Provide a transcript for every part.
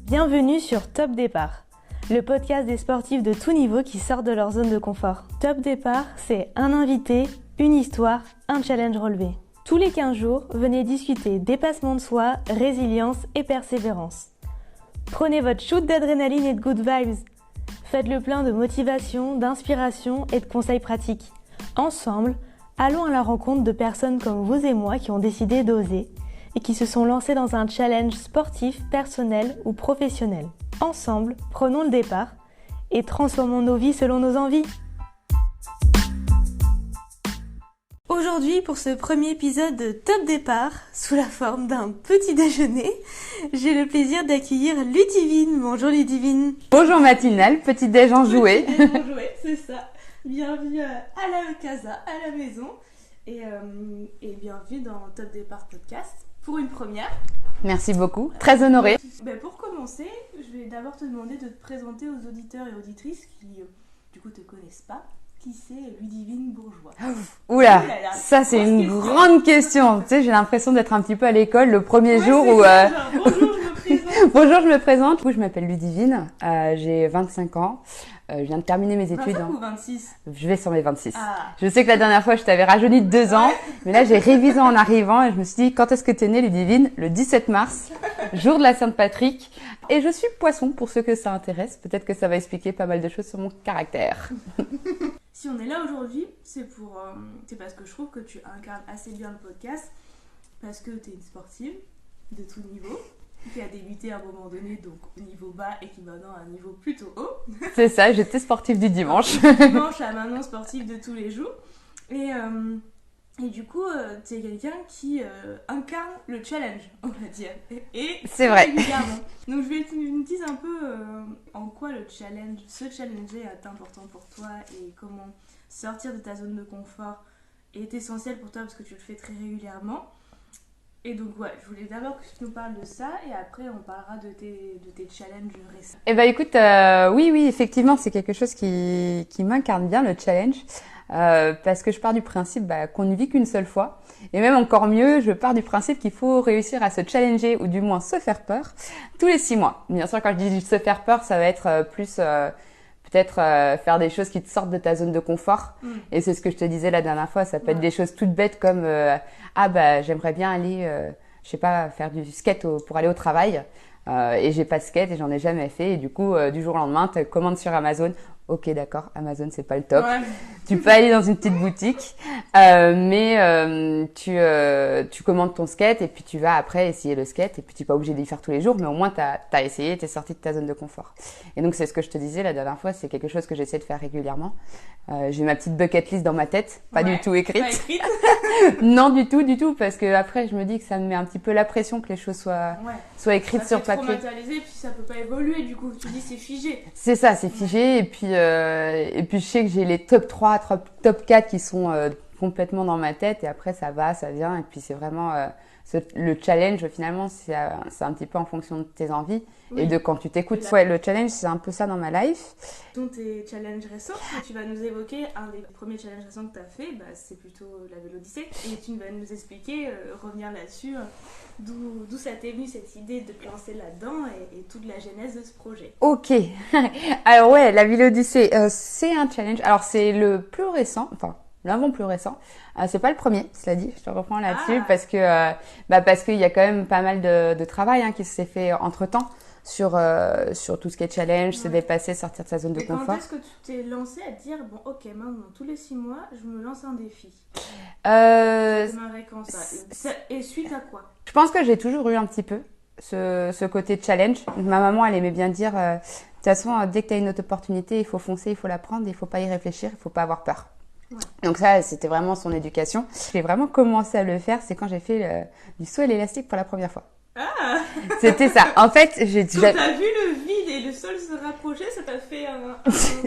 Bienvenue sur Top Départ, le podcast des sportifs de tout niveau qui sortent de leur zone de confort. Top Départ, c'est un invité, une histoire, un challenge relevé. Tous les 15 jours, venez discuter dépassement de soi, résilience et persévérance. Prenez votre shoot d'adrénaline et de good vibes. Faites le plein de motivation, d'inspiration et de conseils pratiques. Ensemble, allons à la rencontre de personnes comme vous et moi qui ont décidé d'oser et qui se sont lancées dans un challenge sportif, personnel ou professionnel. Ensemble, prenons le départ et transformons nos vies selon nos envies. Aujourd'hui, pour ce premier épisode de Top Départ, sous la forme d'un petit déjeuner, j'ai le plaisir d'accueillir Ludivine. Bonjour Ludivine. Bonjour Matinale, petit déj enjoué. Petit déj enjoué, c'est ça. Bienvenue à la casa, à la maison et bienvenue dans Top Départ Podcast pour une première. Merci beaucoup, très honorée. Pour commencer, je vais d'abord te demander de te présenter aux auditeurs et auditrices qui du coup te connaissent pas. Qui c'est Ludivine Bourgeois? Oula, ça c'est une grande question. Tu sais, j'ai l'impression d'être un petit peu à l'école le premier jour où... Bonjour, je me présente. Bonjour, je me présente. Du coup, je m'appelle Ludivine, j'ai 25 ans. Je viens de terminer mes études. 25 ou 26? Je vais sur mes 26. Ah. Je sais que la dernière fois, je t'avais rajeuni de 2 ans. Mais là, j'ai révisé en arrivant et je me suis dit, quand est-ce que t'es née, Ludivine? Le 17 mars, jour de la Sainte-Patrick. Et je suis poisson pour ceux que ça intéresse. Peut-être que ça va expliquer pas mal de choses sur mon caractère. Si on est là aujourd'hui, c'est parce que je trouve que tu incarnes assez bien le podcast, parce que tu es une sportive de tout niveau, qui a débuté à un moment donné donc au niveau bas et qui maintenant a un niveau plutôt haut. C'est ça, j'étais sportive du dimanche. Dimanche à maintenant sportive de tous les jours. Et du coup, tu es quelqu'un qui incarne le challenge, on va dire. Et c'est vrai. Régulièrement. Donc je vais que tu me dises un peu en quoi ce challenger est important pour toi et comment sortir de ta zone de confort est essentiel pour toi parce que tu le fais très régulièrement. Et donc je voulais d'abord que tu nous parles de ça et après on parlera de tes challenges récents. Eh ben écoute, oui, effectivement, c'est quelque chose qui m'incarne bien, le challenge. Parce que je pars du principe qu'on ne vit qu'une seule fois. Et même encore mieux, je pars du principe qu'il faut réussir à se challenger ou du moins se faire peur tous les 6 mois. Bien sûr, quand je dis se faire peur, ça va être plus peut-être faire des choses qui te sortent de ta zone de confort. Et c'est ce que je te disais la dernière fois, ça peut être des choses toutes bêtes comme j'aimerais bien aller, je sais pas, faire du skate pour aller au travail. Et j'ai pas de skate et j'en ai jamais fait. Et du coup, du jour au lendemain, tu commandes sur Amazon. Ok, d'accord, Amazon, c'est pas le top. Ouais. Tu peux aller dans une petite boutique, mais tu commandes ton skate et puis tu vas après essayer le skate et puis tu n'es pas obligé d'y faire tous les jours, mais au moins t'as essayé, t'es sorti de ta zone de confort. Et donc c'est ce que je te disais la dernière fois, c'est quelque chose que j'essaie de faire régulièrement. J'ai ma petite bucket list dans ma tête, pas du tout écrite. Pas écrite. Non, du tout, parce que après je me dis que ça me met un petit peu la pression que les choses soient écrites sur papier. Ça fait trop matérialisé, puis ça peut pas évoluer du coup. Tu dis c'est figé. C'est ça, c'est figé et puis je sais que j'ai les top 3, top 4 qui sont complètement dans ma tête et après ça va, ça vient et puis c'est vraiment le challenge finalement c'est un petit peu en fonction de tes envies et de quand tu t'écoutes. Ouais, le challenge c'est un peu ça dans ma life. Dans tes challenges récents que tu vas nous évoquer, un des premiers challenges récents que tu as fait, c'est plutôt la Vélodyssée et tu vas nous expliquer, revenir là-dessus, d'où ça t'est venu cette idée de te lancer là-dedans et toute la genèse de ce projet. Ok, alors ouais, la Vélodyssée c'est un challenge, alors c'est le plus récent, enfin l'avant plus récent, c'est pas le premier, cela dit, je te reprends là-dessus parce que qu'il y a quand même pas mal de travail qui s'est fait entre-temps sur tout ce qui est challenge, se dépasser, sortir de sa zone de confort. Quand est-ce que tu t'es lancé à te dire bon ok maintenant tous les 6 mois je me lance un défi? Ça démarrait quand ça? Et suite à quoi? Je pense que j'ai toujours eu un petit peu ce côté challenge. Ma maman elle aimait bien dire de toute façon dès que tu as une autre opportunité il faut foncer, il faut la prendre, il faut pas y réfléchir, il faut pas avoir peur. Ouais. Donc ça, c'était vraiment son éducation. J'ai vraiment commencé à le faire, c'est quand j'ai fait du saut à l'élastique pour la première fois. Ah. C'était ça. En fait, quand t'as vu le vide et le sol se rapprocher, ça t'a fait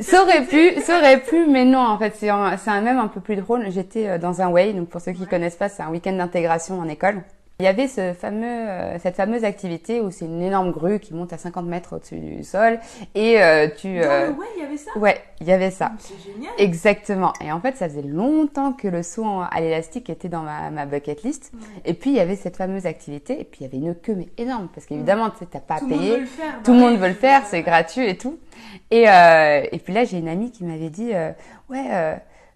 ça aurait pu, mais non. En fait, c'est un même un peu plus drôle. J'étais dans un way. Donc pour ceux qui connaissent pas, c'est un week-end d'intégration en école. Il y avait cette fameuse activité où c'est une énorme grue qui monte à 50 mètres au-dessus du sol et Dans le ouais, il y avait ça? Ouais, il y avait ça. C'est génial. Exactement. Et en fait, ça faisait longtemps que le saut à l'élastique était dans ma bucket list. Ouais. Et puis, il y avait cette fameuse activité. Et puis, il y avait une queue mais énorme parce qu'évidemment, tu sais, t'as pas à payer. Tout le monde veut le faire, c'est gratuit et tout. Et puis là, j'ai une amie qui m'avait dit,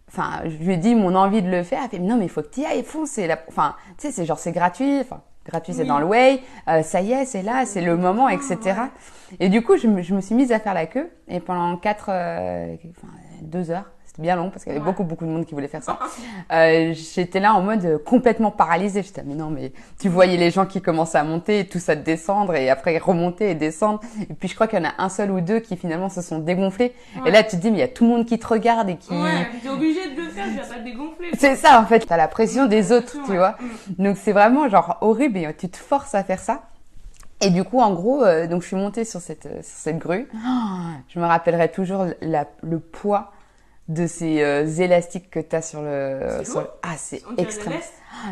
enfin, je lui ai dit mon envie de le faire. Elle fait, non, mais il faut que tu y ailles, fonce. Enfin, tu sais, c'est genre, c'est gratuit. Enfin, gratuit, c'est dans le way. Ça y est, c'est là, c'est le moment, etc. Ouais. Et du coup, je me suis mise à faire la queue. Et pendant 2 heures, c'était bien long parce qu'il y avait beaucoup de monde qui voulait faire ça. J'étais là en mode complètement paralysée. J'étais, mais non, mais tu voyais les gens qui commençaient à monter et tout ça descendre et après remonter et descendre. Et puis, je crois qu'il y en a un seul ou deux qui finalement se sont dégonflés. Ouais. Et là, tu te dis, mais il y a tout le monde qui te regarde et qui... Ouais, t'es obligé de le faire, tu vas pas te dégonfler. C'est ça, en fait. T'as la pression des autres, tu vois. Donc, c'est vraiment genre horrible et tu te forces à faire ça. Et du coup, en gros, donc je suis montée sur cette grue. Je me rappellerai toujours le poids de ces élastiques que t'as sur le... Ah, c'est extrême.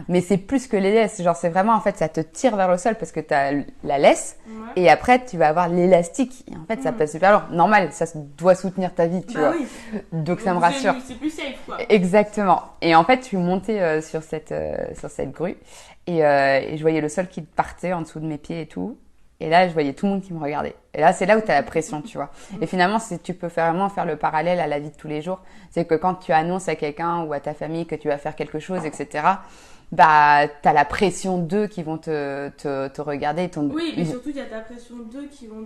Mais c'est plus que les laisses. Genre, c'est vraiment, en fait, ça te tire vers le sol parce que t'as la laisse. Ouais. Et après, tu vas avoir l'élastique. Et en fait, ça pèse super lourd. Normal, ça doit soutenir ta vie, tu vois. Oui. Donc, ça me rassure. C'est plus safe, quoi. Exactement. Et en fait, je suis montée sur cette grue. Et je voyais le sol qui partait en dessous de mes pieds et tout. Et là, je voyais tout le monde qui me regardait. Et là, c'est là où tu as la pression, tu vois. Et finalement, tu peux vraiment faire le parallèle à la vie de tous les jours. C'est que quand tu annonces à quelqu'un ou à ta famille que tu vas faire quelque chose, etc., bah, tu as la pression d'eux qui vont te regarder. Oui, mais surtout, il y a ta pression d'eux qui vont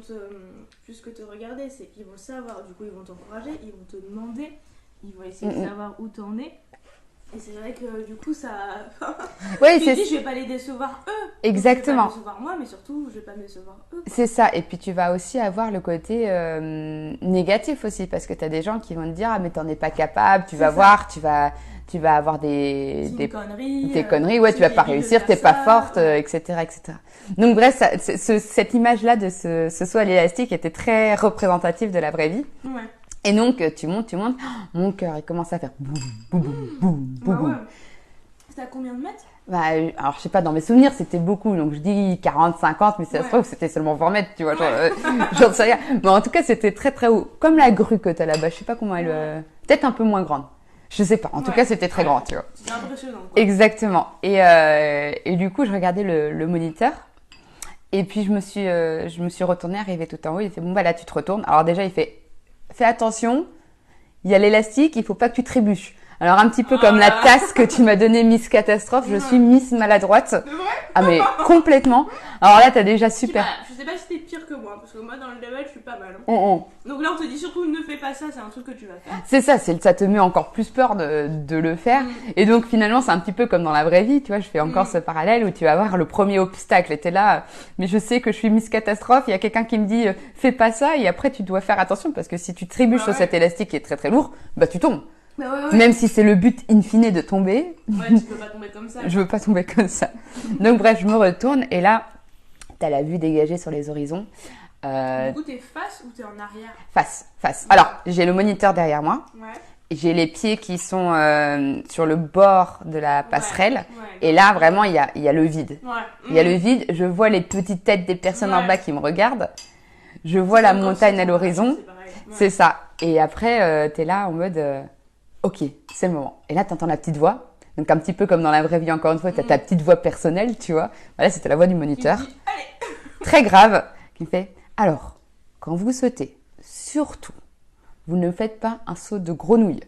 plus que te regarder. C'est qu'ils vont le savoir. Du coup, ils vont t'encourager, ils vont te demander, ils vont essayer de savoir où t'en es. Et c'est vrai que du coup, ça. Oui, tu te dis, je vais pas les décevoir eux. Exactement. Je vais pas décevoir moi, mais surtout, je vais pas me décevoir eux. C'est ça. Et puis, tu vas aussi avoir le côté négatif aussi, parce que tu as des gens qui vont te dire, ah, mais t'en es pas capable, tu vas voir, tu vas avoir des conneries, ouais, tu vas pas réussir, t'es pas forte, etc., etc. Donc, bref, cette image-là de ce saut à l'élastique était très représentative de la vraie vie. Ouais. Et donc, tu montes, mon cœur, il commence à faire boum, boum, boum, boum, boum. Ouais. C'était à combien de mètres? Bah, alors, je sais pas, dans mes souvenirs, c'était beaucoup. Donc, je dis 40, 50, mais ça se trouve, c'était seulement 20 mètres, tu vois. J'en sais rien. Mais en tout cas, c'était très, très haut. Comme la grue que t'as là-bas. Je sais pas comment elle... Peut-être un peu moins grande. Je sais pas. En tout cas, c'était très grand, tu vois. C'est impressionnant, quoi. Exactement. Et du coup, je regardais le moniteur. Et puis, je me suis retournée, arrivée tout en haut. Il fait, bon, bah là, tu te retournes. Alors, déjà, il fait... Fais attention, il y a l'élastique, il faut pas que tu trébuches. Alors un petit peu comme la tasse que tu m'as donnée Miss Catastrophe, je suis Miss Maladroite. C'est vrai? Ah mais complètement. Alors là t'as déjà super. Je sais pas si t'es pire que moi, parce que moi dans le level je suis pas mal. Donc là on te dit surtout ne fais pas ça, c'est un truc que tu vas faire. C'est ça, ça te met encore plus peur de le faire. Et donc finalement c'est un petit peu comme dans la vraie vie, tu vois, je fais encore ce parallèle où tu vas voir le premier obstacle et t'es là, mais je sais que je suis Miss Catastrophe, il y a quelqu'un qui me dit fais pas ça et après tu dois faire attention parce que si tu trébuches sur cet élastique qui est très très lourd, bah tu tombes. Même si c'est le but in fine de tomber. Ouais, tu peux pas tomber comme ça. Je veux pas tomber comme ça. Donc bref, je me retourne et là, t'as la vue dégagée sur les horizons. Du coup, t'es face ou t'es en arrière? Face. Alors, j'ai le moniteur derrière moi. Ouais. J'ai les pieds qui sont sur le bord de la passerelle. Et là, vraiment, il y a le vide. Il y a le vide. Je vois les petites têtes des personnes en bas qui me regardent. Je vois la montagne à l'horizon. C'est ça. Et après, t'es là en mode... Ok, c'est le moment. Et là, t'entends la petite voix. Donc, un petit peu comme dans la vraie vie, encore une fois, t'as ta petite voix personnelle, tu vois. Voilà, c'était la voix du moniteur. Très grave. Qui me fait, alors, quand vous sautez, surtout, vous ne faites pas un saut de grenouille.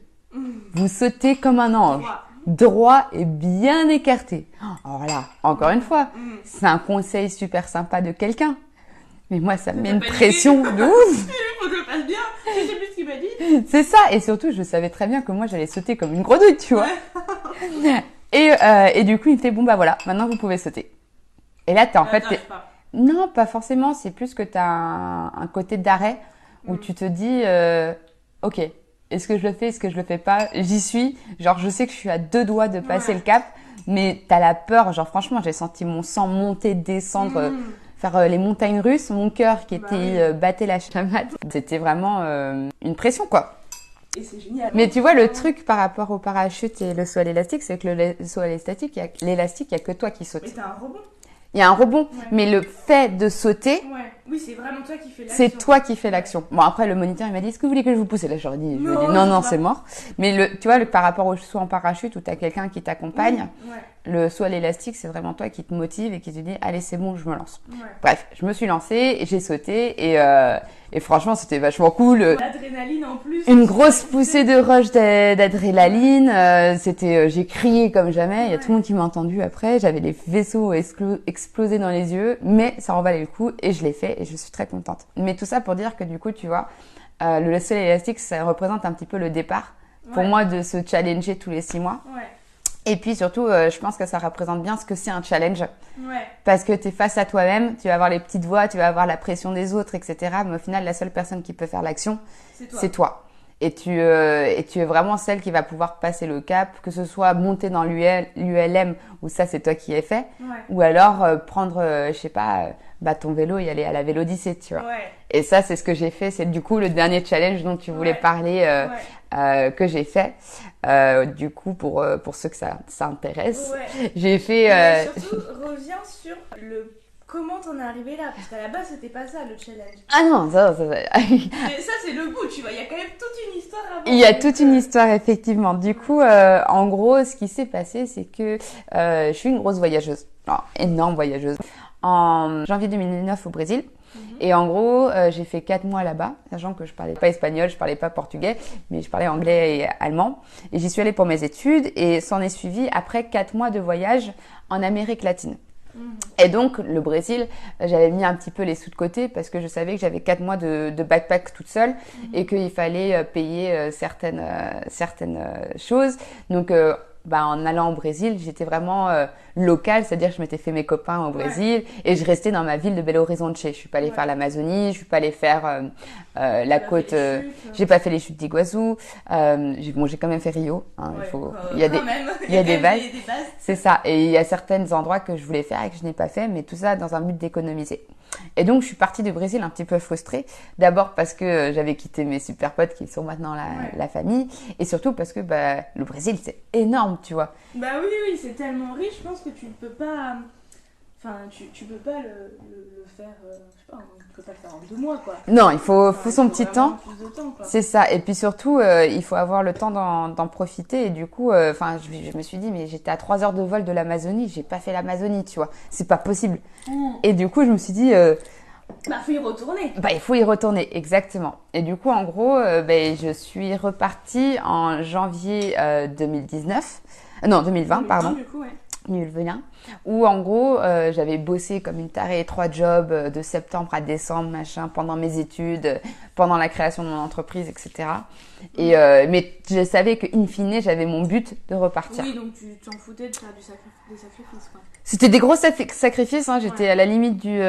Vous sautez comme un ange. Droit et bien écarté. Alors là, encore une fois, c'est un conseil super sympa de quelqu'un. Mais moi, ça me met une pression de ouf. Faut que je le fasse bien. Je sais plus ce qu'il m'a dit. C'est ça. Et surtout, je savais très bien que moi, j'allais sauter comme une grenouille, tu vois. Et du coup, il me fait, bon, bah voilà, maintenant, vous pouvez sauter. Et là, t'as en fait... Non, pas forcément. C'est plus que t'as un côté d'arrêt où tu te dis, ok, est-ce que je le fais, est-ce que je le fais pas? J'y suis. Genre, je sais que je suis à 2 doigts de passer le cap, mais t'as la peur. Genre, franchement, j'ai senti mon sang monter, descendre... faire les montagnes russes, mon cœur qui était battait la chamade. C'était vraiment une pression, quoi. Et c'est génial. Mais tu vois, le truc par rapport au parachute et le saut à l'élastique, c'est que le saut à l'élastique, il y a que toi qui sautes. Mais t'as un rebond. Il y a un rebond, mais le fait de sauter, oui, c'est vraiment toi qui fais l'action. c'est toi qui fais l'action. Bon, après, le moniteur, il m'a dit, est-ce que vous voulez que je vous pousse? Et là, je lui ai dit, non, c'est mort. Mais tu vois, par rapport au saut en parachute où tu as quelqu'un qui t'accompagne, le saut à l'élastique, c'est vraiment toi qui te motive et qui te dit, allez, c'est bon, je me lance. Bref, je me suis lancée, et j'ai sauté et franchement, c'était vachement cool. L'adrénaline en plus. Une grosse poussée de rush d'adrénaline. J'ai crié comme jamais. Il y a tout le monde qui m'a entendu après. J'avais les vaisseaux explosés dans les yeux, mais ça en valait le coup et je l'ai fait et je suis très contente. Mais tout ça pour dire que du coup, tu vois, le saut élastique, ça représente un petit peu le départ pour moi de se challenger tous les 6 mois. Et puis surtout, je pense que ça représente bien ce que c'est un challenge. Parce que tu es face à toi-même, tu vas avoir les petites voix, tu vas avoir la pression des autres, etc. Mais au final, la seule personne qui peut faire l'action, c'est toi. Et tu es vraiment celle qui va pouvoir passer le cap, que ce soit monter dans l'ULM, où ça, c'est toi qui es fait, ou alors prendre, je sais pas, ton vélo et aller à la Vélodyssée, tu vois. Et ça, c'est ce que j'ai fait. C'est du coup le dernier challenge dont tu voulais parler, que j'ai fait. Du coup, pour ceux que ça intéresse, j'ai fait... surtout, reviens sur comment t'en es arrivé là, parce qu'à la base, c'était pas ça, le challenge. Ah non, ça... Mais ça, c'est le bout, tu vois, il y a quand même toute une histoire avant. Il y a toute une histoire, effectivement. Du coup, en gros, ce qui s'est passé, c'est que je suis une grosse voyageuse. Alors, énorme voyageuse. En janvier 2009 au Brésil. Et en gros, j'ai fait 4 mois là-bas, sachant que je parlais pas espagnol, je parlais pas portugais, mais je parlais anglais et allemand. Et j'y suis allée pour mes études et s'en est suivi après 4 mois de voyage en Amérique latine. Et donc, le Brésil, j'avais mis un petit peu les sous de côté parce que je savais que j'avais 4 mois de backpack toute seule et qu'il fallait payer certaines choses. Donc, en allant au Brésil, j'étais vraiment locale, c'est-à-dire que je m'étais fait mes copains au Brésil et je restais dans ma ville de Belo Horizonte. Je suis pas allée faire l'Amazonie, je suis pas allée faire la côte. J'ai pas fait les chutes d'Iguazu. J'ai quand même fait Rio. Hein, il y a des bases. C'est ça. Et il y a certains endroits que je voulais faire et que je n'ai pas fait, mais tout ça dans un but d'économiser. Et donc, je suis partie du Brésil un petit peu frustrée. D'abord parce que j'avais quitté mes super potes qui sont maintenant la famille. Et surtout parce que le Brésil, c'est énorme, tu vois. Bah oui, c'est tellement riche, je pense que tu ne peux pas... Enfin, tu peux pas le faire... je sais pas, tu peux pas le faire en 2 mois, quoi. Non, il faut son petit temps. Plus de temps, quoi. C'est ça. Et puis surtout, il faut avoir le temps d'en profiter. Et du coup, je me suis dit, mais j'étais à 3 heures de vol de l'Amazonie. J'ai pas fait l'Amazonie, tu vois. C'est pas possible. Et du coup, je me suis dit... faut y retourner. Il faut y retourner, exactement. Et du coup, en gros, je suis repartie en janvier 2019. Non, 2020, pardon. Du coup, 2020, où en gros, j'avais bossé comme une tarée, 3 jobs de septembre à décembre, pendant mes études, pendant la création de mon entreprise, etc. Et, mais je savais qu'in fine, j'avais mon but de repartir. Oui, donc tu t'en foutais de faire des sacrifices, quoi. C'était des gros sacrifices, hein. J'étais à la limite du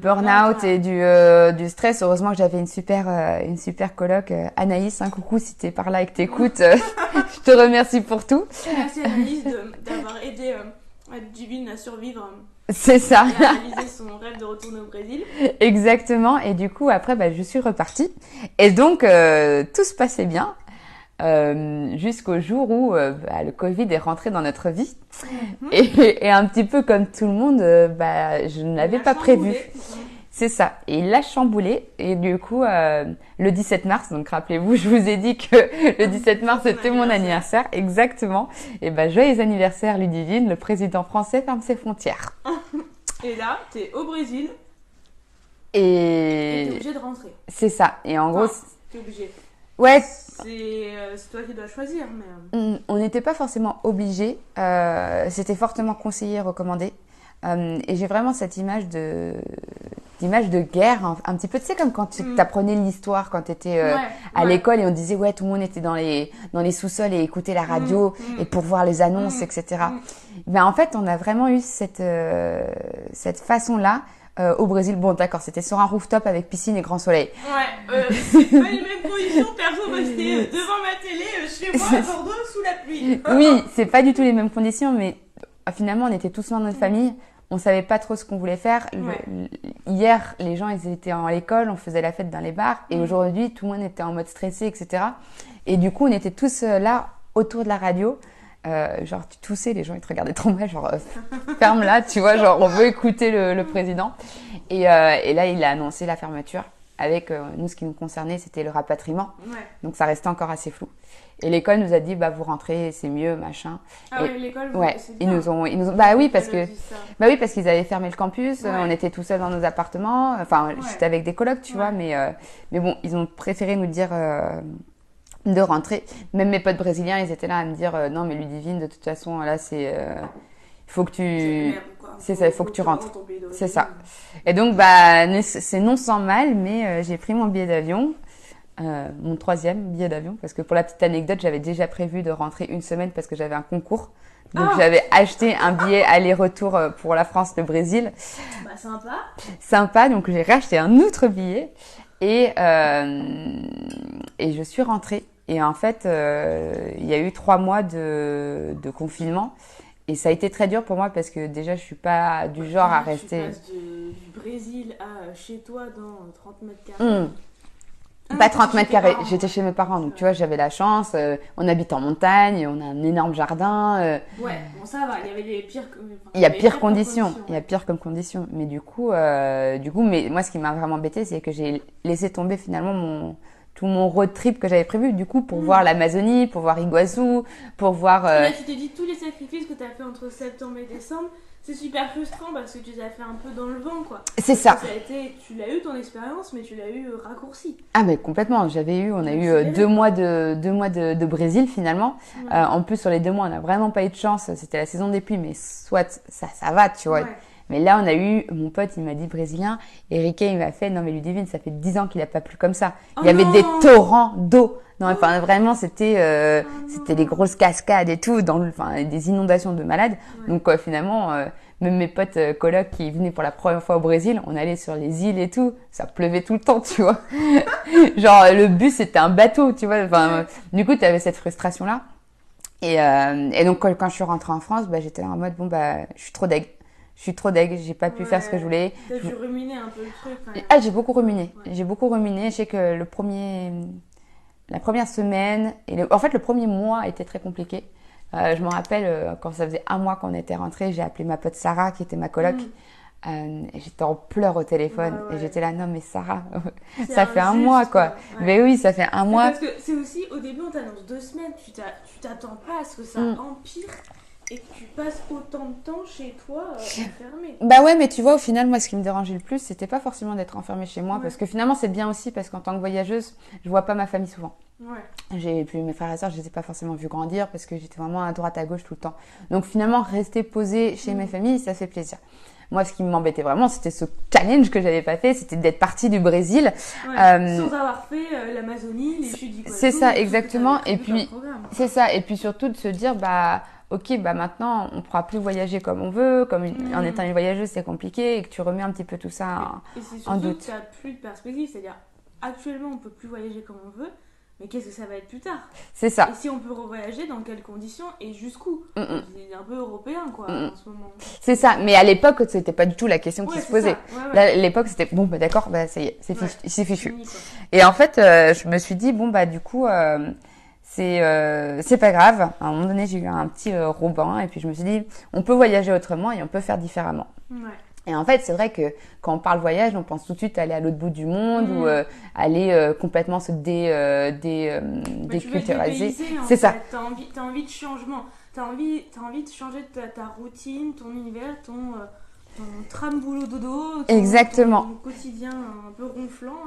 burn-out et du stress. Heureusement que j'avais une super coloc, Anaïs, hein, coucou si t'es par là et que t'écoutes, je te remercie pour tout. Merci Anaïs d'avoir aidé Divine à survivre. C'est ça. Et à réaliser son rêve de retourner au Brésil. Exactement. Et du coup, après, je suis repartie. Et donc, tout se passait bien. Jusqu'au jour où le Covid est rentré dans notre vie. Et un petit peu comme tout le monde, je ne l'avais pas prévu. C'est ça. Et il l'a chamboulé. Et du coup, le 17 mars, donc rappelez-vous, je vous ai dit que le 17 mars, c'était mon anniversaire. Exactement. Et joyeux anniversaire, Ludivine. Le président français ferme ses frontières. Et là, t'es au Brésil. Et t'es obligé de rentrer. C'est ça. Et en gros... T'es obligé. Ouais. C'est toi qui dois choisir. Mais... On n'était pas forcément obligés. C'était fortement conseillé, recommandé. Et j'ai vraiment cette image de guerre, un petit peu, tu sais, comme quand tu apprenais l'histoire quand tu étais à l'école et on disait, tout le monde était dans les sous-sols et écoutait la radio et pour voir les annonces, etc. En fait, on a vraiment eu cette façon-là. Au Brésil, bon d'accord, c'était sur un rooftop avec piscine et grand soleil. C'est pas les mêmes conditions, perso, moi j'étais devant ma télé, chez moi à Bordeaux, sous la pluie. Oui, c'est pas du tout les mêmes conditions, mais finalement on était tous dans notre famille, on savait pas trop ce qu'on voulait faire. Hier, les gens ils étaient à l'école, on faisait la fête dans les bars, et aujourd'hui tout le monde était en mode stressé, etc. Et du coup, on était tous là autour de la radio. Genre, tu toussais, les gens, ils te regardaient trop mal, genre, ferme là, tu vois, genre, on veut écouter le président. Et là, il a annoncé la fermeture. Avec nous, ce qui nous concernait, c'était le rapatriement. Ouais. Donc, ça restait encore assez flou. Et l'école nous a dit, bah, vous rentrez, c'est mieux, machin. Ah oui, l'école, ouais, c'est bien. ils nous ont, bah oui, parce qu'ils avaient fermé le campus, on était tout seuls dans nos appartements. Enfin, j'étais avec des colocs, tu vois, mais bon, ils ont préféré nous dire, de rentrer. Même mes potes brésiliens, ils étaient là à me dire, non, mais Ludivine, de toute façon, là, il faut que tu, c'est ça, il faut que tu rentres. C'est ça. Et donc, bah, c'est non sans mal, mais j'ai pris mon billet d'avion, mon 3e billet d'avion, parce que pour la petite anecdote, j'avais déjà prévu de rentrer une semaine parce que j'avais un concours. Donc, j'avais acheté un billet aller-retour pour la France, le Brésil. Bah, sympa. Sympa, donc j'ai racheté un autre billet et je suis rentrée. Et en fait, il y a eu 3 mois de confinement. Et ça a été très dur pour moi parce que déjà, je suis pas du genre à rester... Tu passes du Brésil à chez toi dans 30 mètres carrés. Pas 30 mètres carrés, j'étais chez mes parents. Donc, tu vois, j'avais la chance. On habite en montagne, on a un énorme jardin. Ouais, bon, ça va. Il y avait les pires... Il y a pire conditions. Il y a pire comme conditions. Mais du coup, mais moi, ce qui m'a vraiment embêtée, c'est que j'ai laissé tomber finalement tout mon road trip que j'avais prévu, du coup, pour voir l'Amazonie, pour voir Iguazu, pour voir... Là, tu te dis tous les sacrifices que tu as fait entre septembre et décembre, c'est super frustrant parce que tu les as fait un peu dans le vent, quoi. C'est ça. Tu l'as eu ton expérience, mais tu l'as eu raccourci. Ah, mais complètement. On a eu 2 mois de Brésil, finalement. Ouais. En plus, sur les 2 mois, on n'a vraiment pas eu de chance. C'était la saison des pluies, mais soit ça va, tu vois. Ouais. Mais là, on a eu, mon pote, il m'a dit brésilien, et Riquet, il m'a fait, non mais Ludivine, ça fait 10 ans qu'il a pas plu comme ça. Il y avait des torrents d'eau. Non, enfin, vraiment, c'était les grosses cascades et tout, des inondations de malades. Ouais. Donc, finalement, même mes potes colocs qui venaient pour la première fois au Brésil, on allait sur les îles et tout, ça pleuvait tout le temps, tu vois. Genre, le bus, c'était un bateau, tu vois. Enfin, du coup, tu avais cette frustration-là. Et donc, quand je suis rentrée en France, bah, j'étais en mode, bon, bah, je suis trop deg. J'ai pas pu faire ce que je voulais. T'as dû ruminer un peu le truc quand même. Ah, j'ai beaucoup ruminé. Ouais. J'ai beaucoup ruminé. Je sais que la première semaine, en fait, le premier mois était très compliqué. Je me rappelle, quand ça faisait 1 mois qu'on était rentrés, j'ai appelé ma pote Sarah, qui était ma coloc. Et j'étais en pleurs au téléphone. Et j'étais là, non, mais Sarah, ça fait 1 mois, quoi. Ouais. Mais oui, ça fait 1 mois. Parce que c'est aussi, au début, on t'annonce 2 semaines. Tu t'attends pas à ce que ça empire. Et que tu passes autant de temps chez toi enfermé. Bah ouais, mais tu vois, au final, moi, ce qui me dérangeait le plus, c'était pas forcément d'être enfermée chez moi. Ouais. Parce que finalement, c'est bien aussi, parce qu'en tant que voyageuse, je vois pas ma famille souvent. Ouais. Puis mes frères et sœurs, je les ai pas forcément vus grandir parce que j'étais vraiment à droite, à gauche tout le temps. Donc finalement, rester posée chez mes familles, ça fait plaisir. Moi, ce qui m'embêtait vraiment, c'était ce challenge que j'avais pas fait, c'était d'être partie du Brésil. Ouais, sans avoir fait l'Amazonie, les chutes d'Iguazu. C'est ça, exactement. Et puis, c'est ça. Et puis surtout de se dire, bah... Ok, bah maintenant, on ne pourra plus voyager comme on veut, en étant une voyageuse, c'est compliqué, et que tu remets un petit peu tout ça en doute. Et c'est surtout que tu n'as plus de perspective, c'est-à-dire, actuellement, on ne peut plus voyager comme on veut, mais qu'est-ce que ça va être plus tard ? C'est ça. Et si on peut revoyager, dans quelles conditions et jusqu'où ? C'est un peu européen, quoi, en ce moment. C'est ça, mais à l'époque, ce n'était pas du tout la question qui se posait. Là, à l'époque, c'était, bon, bah d'accord, bah ça y est, c'est fichu. Fini, et en fait, je me suis dit, bon, bah du coup... c'est pas grave. À un moment donné, j'ai eu un petit Robin et puis je me suis dit, on peut voyager autrement et on peut faire différemment. Ouais. Et en fait, c'est vrai que quand on parle voyage, on pense tout de suite à aller à l'autre bout du monde ou aller complètement se déculturaliser. C'est ça. T'as envie de changement. T'as envie de changer ta routine, ton univers, ton tram boulot dodo. Exactement. Ton quotidien un peu ronflant.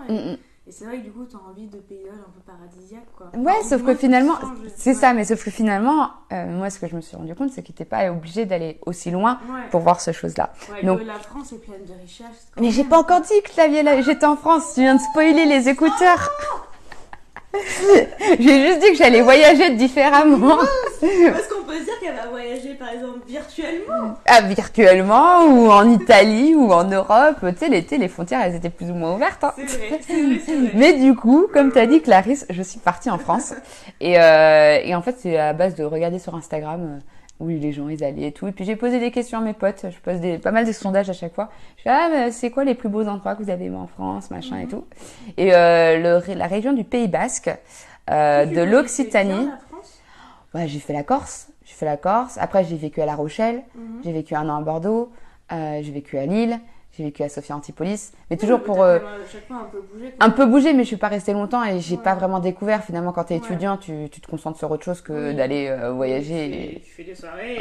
Et c'est vrai que du coup, tu as envie de paysages un peu paradisiaques, quoi. Ouais, enfin, sauf que finalement, c'est ça, mais sauf que finalement, moi, ce que je me suis rendu compte, c'est que tu n'étais pas obligé d'aller aussi loin pour voir ces choses-là. Ouais, donc, la France est pleine de richesses. Mais j'ai pas encore dit que j'étais en France, tu viens de spoiler les écouteurs. J'ai juste dit que j'allais voyager différemment. Parce qu'on peut se dire qu'elle va voyager par exemple virtuellement. Ah, virtuellement, ou en Italie, ou en Europe. Tu sais, l'été, les frontières, elles étaient plus ou moins ouvertes. Hein. C'est vrai. Mais du coup, comme tu as dit, Clarisse, je suis partie en France. Et en fait, c'est à base de regarder sur Instagram où les gens, ils allaient et tout. Et puis, j'ai posé des questions à mes potes. Je pose pas mal de sondages à chaque fois. Je fais, mais c'est quoi les plus beaux endroits que vous avez aimés en France, machin et tout. Et la région du Pays Basque, de l'Occitanie. Bien, la France. Ouais, j'ai fait la Corse. Après, j'ai vécu à La Rochelle. J'ai vécu 1 an à Bordeaux. J'ai vécu à Lille. J'ai vécu à Sophia Antipolis. Mais toujours pour... T'as quand même à chaque fois un peu bougé. un peu bougé, mais je suis pas restée longtemps et j'ai Ouais. pas vraiment découvert. Finalement, quand t'es Ouais. étudiant, tu te concentres sur autre chose que Oui. d'aller voyager. Tu fais des soirées.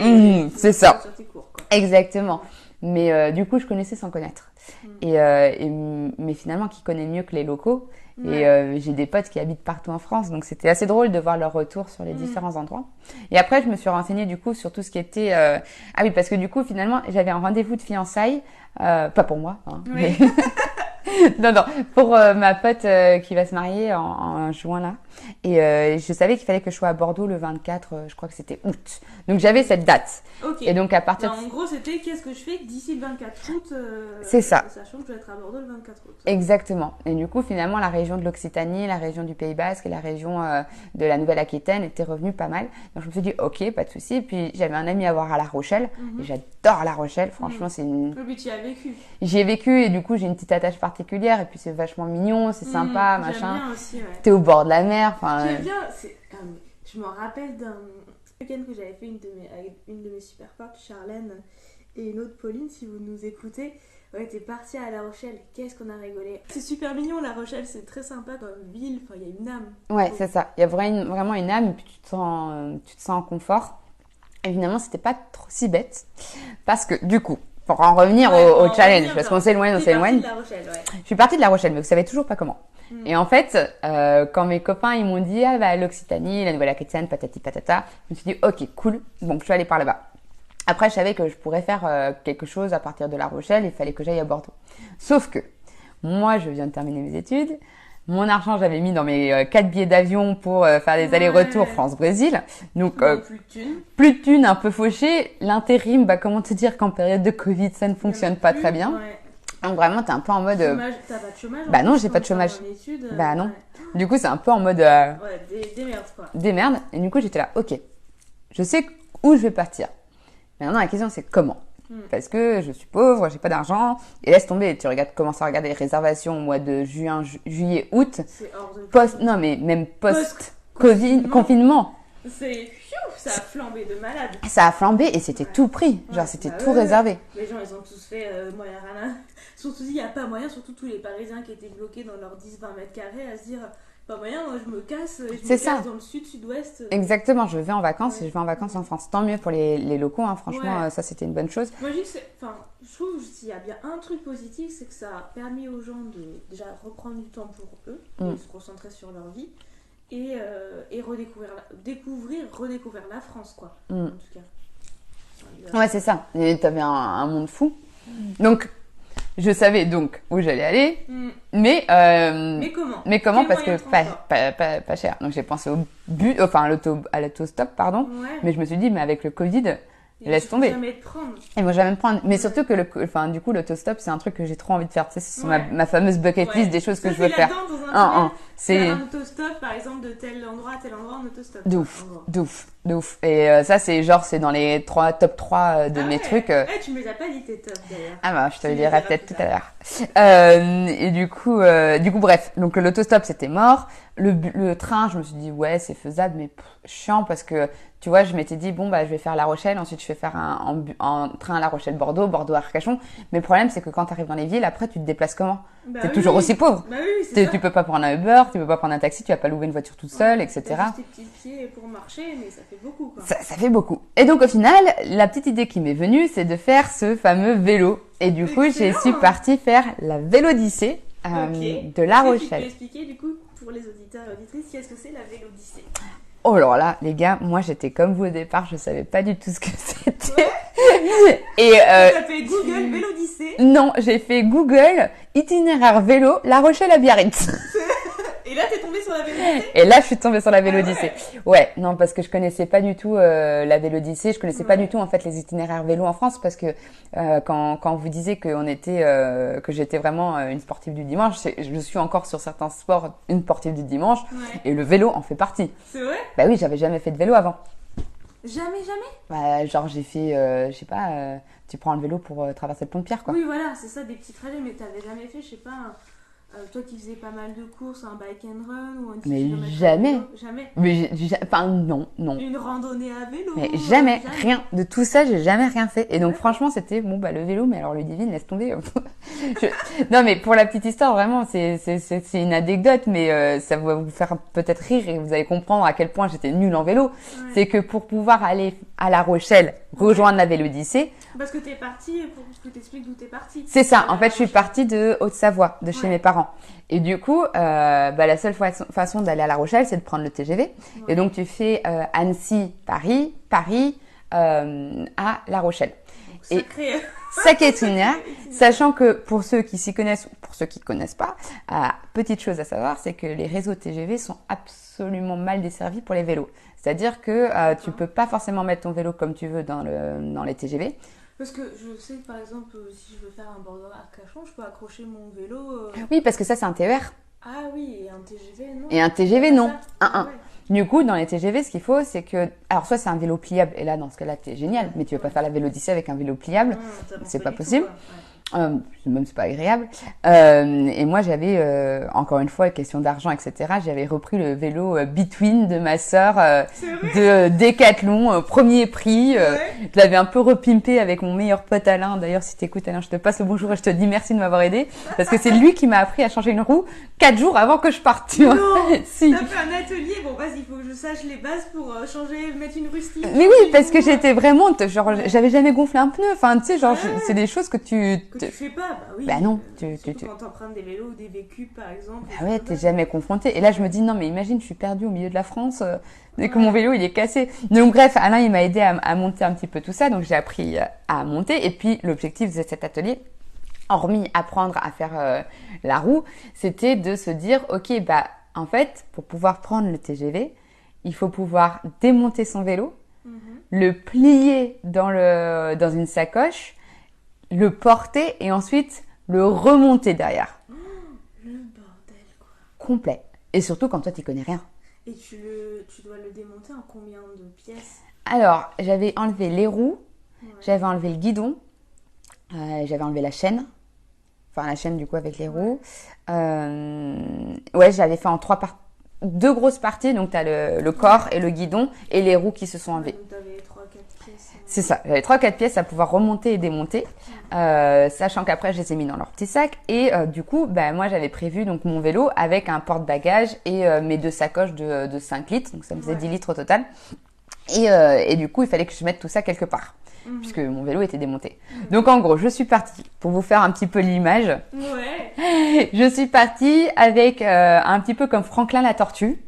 C'est ça. Sur tes cours, quoi. Exactement. Mais du coup, je connaissais sans connaître. Mais finalement, qui connaît mieux que les locaux. Ouais. Et j'ai des potes qui habitent partout en France, donc c'était assez drôle de voir leur retour sur les différents endroits. Et après, je me suis renseignée du coup sur tout ce qui était... Ah oui, parce que du coup, finalement, j'avais un rendez-vous de fiançailles, pas pour moi, hein, Oui. mais... non, pour ma pote qui va se marier en juin là. Et je savais qu'il fallait que je sois à Bordeaux le 24, je crois que c'était août. Donc j'avais cette date. Ok. Et donc à partir Non, en gros, c'était qu'est-ce que je fais d'ici le 24 août C'est ça. Sachant que je vais être à Bordeaux le 24 août. Exactement. Et du coup, finalement, la région de l'Occitanie, la région du Pays Basque et la région de la Nouvelle-Aquitaine étaient revenues pas mal. Donc je me suis dit, ok, pas de souci. Et puis j'avais un ami à voir à La Rochelle. Et j'adore La Rochelle. Franchement, c'est une... Oui, tu y as vécu. J'y ai vécu et du coup, j'ai une petite attache particulière. Et puis c'est vachement mignon, c'est sympa, J'aime machin. bien aussi, ouais. T'es au bord de la mer. Enfin, J'aime bien, je me rappelle d'un week-end que j'avais fait avec une de mes super potes, Charlène, et une autre Pauline, si vous nous écoutez. On était partis à La Rochelle, qu'est-ce qu'on a rigolé. C'est super mignon, La Rochelle, c'est très sympa comme ville, enfin il y a une âme. ouais, c'est ça. Il y a vraiment une âme et puis tu te sens en confort. Évidemment, c'était pas trop si bête parce que du coup, pour en revenir Ouais, au en challenge, revenir, parce genre, qu'on s'éloigne, t'es partie de La Rochelle, ouais. Je suis partie de La Rochelle, mais vous savez toujours pas comment. Et en fait, quand mes copains ils m'ont dit ah bah l'Occitanie, la Nouvelle-Aquitaine, patati patata, je me suis dit ok cool, bon je vais aller par là-bas. Après je savais que je pourrais faire quelque chose à partir de La Rochelle, il fallait que j'aille à Bordeaux. Sauf que moi je viens de terminer mes études, mon argent j'avais mis dans mes 4 billets d'avion pour faire des allers-retours France-Brésil, donc Non, plus de thunes. plus de thunes, un peu fauché, l'intérim, bah comment te dire qu'en période de Covid ça ne fonctionne pas très bien. Ouais. Donc vraiment t'es un peu en mode Chômage, t'as pas de chômage? bah en non, plus, j'ai pas de quand t'es chômage. en études, Bah non. Ouais, du coup c'est un peu en mode ouais des merdes quoi. des merdes. Et du coup, j'étais là, ok, je sais où je vais partir. Maintenant, la question, c'est comment. Parce que je suis pauvre, j'ai pas d'argent. Et laisse tomber, commences à regarder les réservations au mois de juin, juillet, août. C'est hors de Non, mais même Post-confinement. confinement. Ça a flambé de malade. Ça a flambé et c'était tout pris. Genre, Ouais, c'était bah tout ouais. réservé. Les gens, ils ont tous fait moyen rien à... Surtout, il n'y a pas moyen, surtout tous les Parisiens qui étaient bloqués dans leurs 10-20 mètres carrés à se dire, pas moyen, moi je me casse, C'est ça. dans le sud, sud-ouest. Exactement, je vais en vacances Ouais. et je vais en vacances en France. Tant mieux pour les locaux, hein. Franchement, Ouais. ça c'était une bonne chose. Moi je dis que je trouve s'il y a bien un truc positif, c'est que ça a permis aux gens de déjà reprendre du temps pour eux, de se concentrer sur leur vie et redécouvrir la France, quoi. En tout cas. Ouais, c'est ça. Et t'avais un monde fou. Donc, je savais donc où j'allais aller, mais comment parce Quel que moyen de transport pas cher. Donc j'ai pensé à l'autostop, pardon. Ouais. Mais je me suis dit, mais avec le Covid, laisse Ils tomber. vont jamais te prendre. Ils vont jamais me prendre. Mais surtout que du coup, l'autostop, c'est un truc que j'ai trop envie de faire. Tu sais, c'est Ouais. ma fameuse bucket Ouais. list des choses que Ça, je veux c'est faire. là-dedans, dans Un, tunnel, c'est faire un autostop, par exemple, de tel endroit à tel endroit en autostop. de En ouf, gros. de ouf. Et ça, c'est dans les top 3 de Ah mes ouais. trucs. Tu me les as pas dit tes tops d'ailleurs. Ah bah, je te le Tu dirai les diras peut-être plus tout à l'heure. Et du coup, bref. Donc l'autostop, c'était mort. Le train, je me suis dit, ouais, c'est faisable, mais chiant parce que, tu vois, je m'étais dit, bon, bah, je vais faire La Rochelle, ensuite je vais faire un train à La Rochelle-Bordeaux, Bordeaux-Arcachon. Mais le problème, c'est que quand tu arrives dans les villes, après, tu te déplaces comment? Bah T'es oui. toujours aussi pauvre. Bah oui, c'est ça. Tu peux pas prendre un Uber, tu peux pas prendre un taxi, tu vas pas louer une voiture toute seule, etc. T'as juste tes petits pieds pour marcher, mais ça fait beaucoup, quoi. Ça fait beaucoup. Et donc au final, la petite idée qui m'est venue, c'est de faire ce fameux vélo. Et du coup, je Excellent. suis partie faire la Vélodyssée Ok. de La Est-ce que tu Rochelle. peux expliquer, du coup, pour les auditeurs et auditrices, qu'est-ce que c'est la Vélodyssée? Oh alors là, les gars, moi j'étais comme vous au départ, je savais pas du tout ce que c'était. Et T'as fait Google Vélodyssée, non, j'ai fait Google itinéraire vélo La Rochelle à Biarritz. et là t'es tombée sur la Vélodyssée? Et là, je suis tombée sur la Vélodyssée. ouais. Ouais, non, parce que je connaissais pas du tout la Vélodyssée, je connaissais pas du tout en fait les itinéraires vélo en France, parce que quand vous disiez que j'étais vraiment une sportive du dimanche, je suis encore sur certains sports une sportive du dimanche, Ouais. et le vélo en fait partie. C'est vrai? Bah oui, j'avais jamais fait de vélo avant. Jamais. Bah, genre j'ai fait, je sais pas, tu prends le vélo pour traverser le pont de Pierre, quoi. Oui, voilà, c'est ça, des petits trajets, mais t'avais jamais fait, je sais pas, Toi qui faisais pas mal de courses, un bike and run ou un 10 Mais km jamais. à vélo, jamais. Mais enfin non. Une randonnée à vélo. Mais jamais, rien. De tout ça, j'ai jamais rien fait. Et donc franchement, c'était bon bah le vélo, mais alors Ludivine, laisse tomber. Non mais pour la petite histoire, vraiment, c'est une anecdote, mais ça va vous faire peut-être rire et vous allez comprendre à quel point j'étais nulle en vélo. Ouais. C'est que pour pouvoir aller à La Rochelle, rejoindre la Vélodyssée, Parce que t'es partie, pour que t'expliques d'où t'es partie. c'est ça. En fait, je suis partie de Haute-Savoie, de chez Ouais. mes parents. Et du coup, la seule façon d'aller à La Rochelle, c'est de prendre le TGV. Ouais. Et donc, tu fais Annecy-Paris, Paris à La Rochelle. Et Sacré. sacré itinéraire, sachant que pour ceux qui s'y connaissent, ou pour ceux qui ne connaissent pas, petite chose à savoir, c'est que les réseaux TGV sont absolument mal desservis pour les vélos. C'est-à-dire que tu peux pas forcément mettre ton vélo comme tu veux dans les TGV. Parce que je sais que par exemple, si je veux faire un Bordeaux-Arcachon, je peux accrocher mon vélo. Oui, parce que ça, c'est un TER. Ah oui, et un TGV, non. Et un TGV, non. Ah, ouais. Du coup, dans les TGV, ce qu'il faut, c'est que... Alors, soit c'est un vélo pliable, et là, dans ce cas-là, t'es génial, mais tu veux pas faire la Vélodyssée avec un vélo pliable. Non, t'avances C'est pas du tout, possible. quoi. Ouais. Même c'est pas agréable. Et moi, j'avais, encore une fois, question d'argent, etc., j'avais repris le vélo Between de ma sœur C'est vrai. de Decathlon, premier prix. Ouais. Je l'avais un peu repimpé avec mon meilleur pote Alain. D'ailleurs, si t'écoutes Alain, je te passe le bonjour et je te dis merci de m'avoir aidé. Parce que c'est lui qui m'a appris à changer une roue 4 jours avant que je parte. Tu vois. Non. Si. T'as fait un atelier, bon vas-y, il faut que je sache les bases pour changer, mettre une rustine. Mais oui, parce que j'étais vraiment, genre, j'avais jamais gonflé un pneu. Enfin, tu sais, genre, Ouais. c'est des choses que Que tu fais pas, bah oui. Bah non, surtout quand t'empruntes des vélos ou des véhicules par exemple. Ah ouais, t'es jamais confronté. Et là, je me dis, non, mais imagine, je suis perdue au milieu de la France, et que mon vélo, il est cassé. Donc, bref, Alain, il m'a aidé à monter un petit peu tout ça. Donc, j'ai appris à monter. Et puis, l'objectif de cet atelier, hormis apprendre à faire la roue, c'était de se dire, ok, bah, en fait, pour pouvoir prendre le TGV, il faut pouvoir démonter son vélo, le plier dans une sacoche, le porter et ensuite le remonter derrière. Le bordel quoi. Complet. Et surtout quand toi, tu connais rien. Et tu dois le démonter en combien de pièces? Alors, j'avais enlevé les roues, Ouais. j'avais enlevé le guidon, j'avais enlevé la chaîne. Enfin, la chaîne du coup avec les roues. Ouais, j'avais fait en deux grosses parties. Donc, tu as le corps et le guidon et les roues qui se sont enlevées. Donc t'avais 3-4 pièces. C'est ça. J'avais 3-4 pièces à pouvoir remonter et démonter, sachant qu'après je les ai mis dans leur petit sac. Et du coup, moi j'avais prévu donc mon vélo avec un porte-bagages et mes deux sacoches de 5 litres, donc ça me faisait 10 litres au total. Et du coup, il fallait que je mette tout ça quelque part, puisque mon vélo était démonté. Donc en gros, je suis partie, pour vous faire un petit peu l'image, Ouais. je suis partie avec un petit peu comme Franklin la tortue.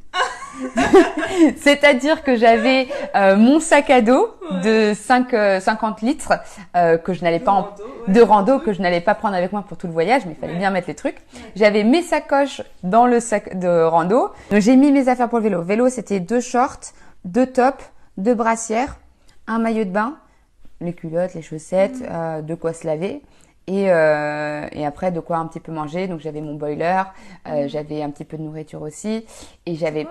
C'est-à-dire que j'avais mon sac à dos de 50 litres que je n'allais pas de rando que je n'allais pas prendre avec moi pour tout le voyage, mais il fallait bien mettre les trucs. J'avais mes sacoches dans le sac de rando. Donc j'ai mis mes affaires pour le vélo. Vélo, c'était 2 shorts, 2 tops, 2 brassières, un maillot de bain, les culottes, les chaussettes, de quoi se laver. Et après de quoi un petit peu manger. Donc j'avais mon boiler, j'avais un petit peu de nourriture aussi, et j'avais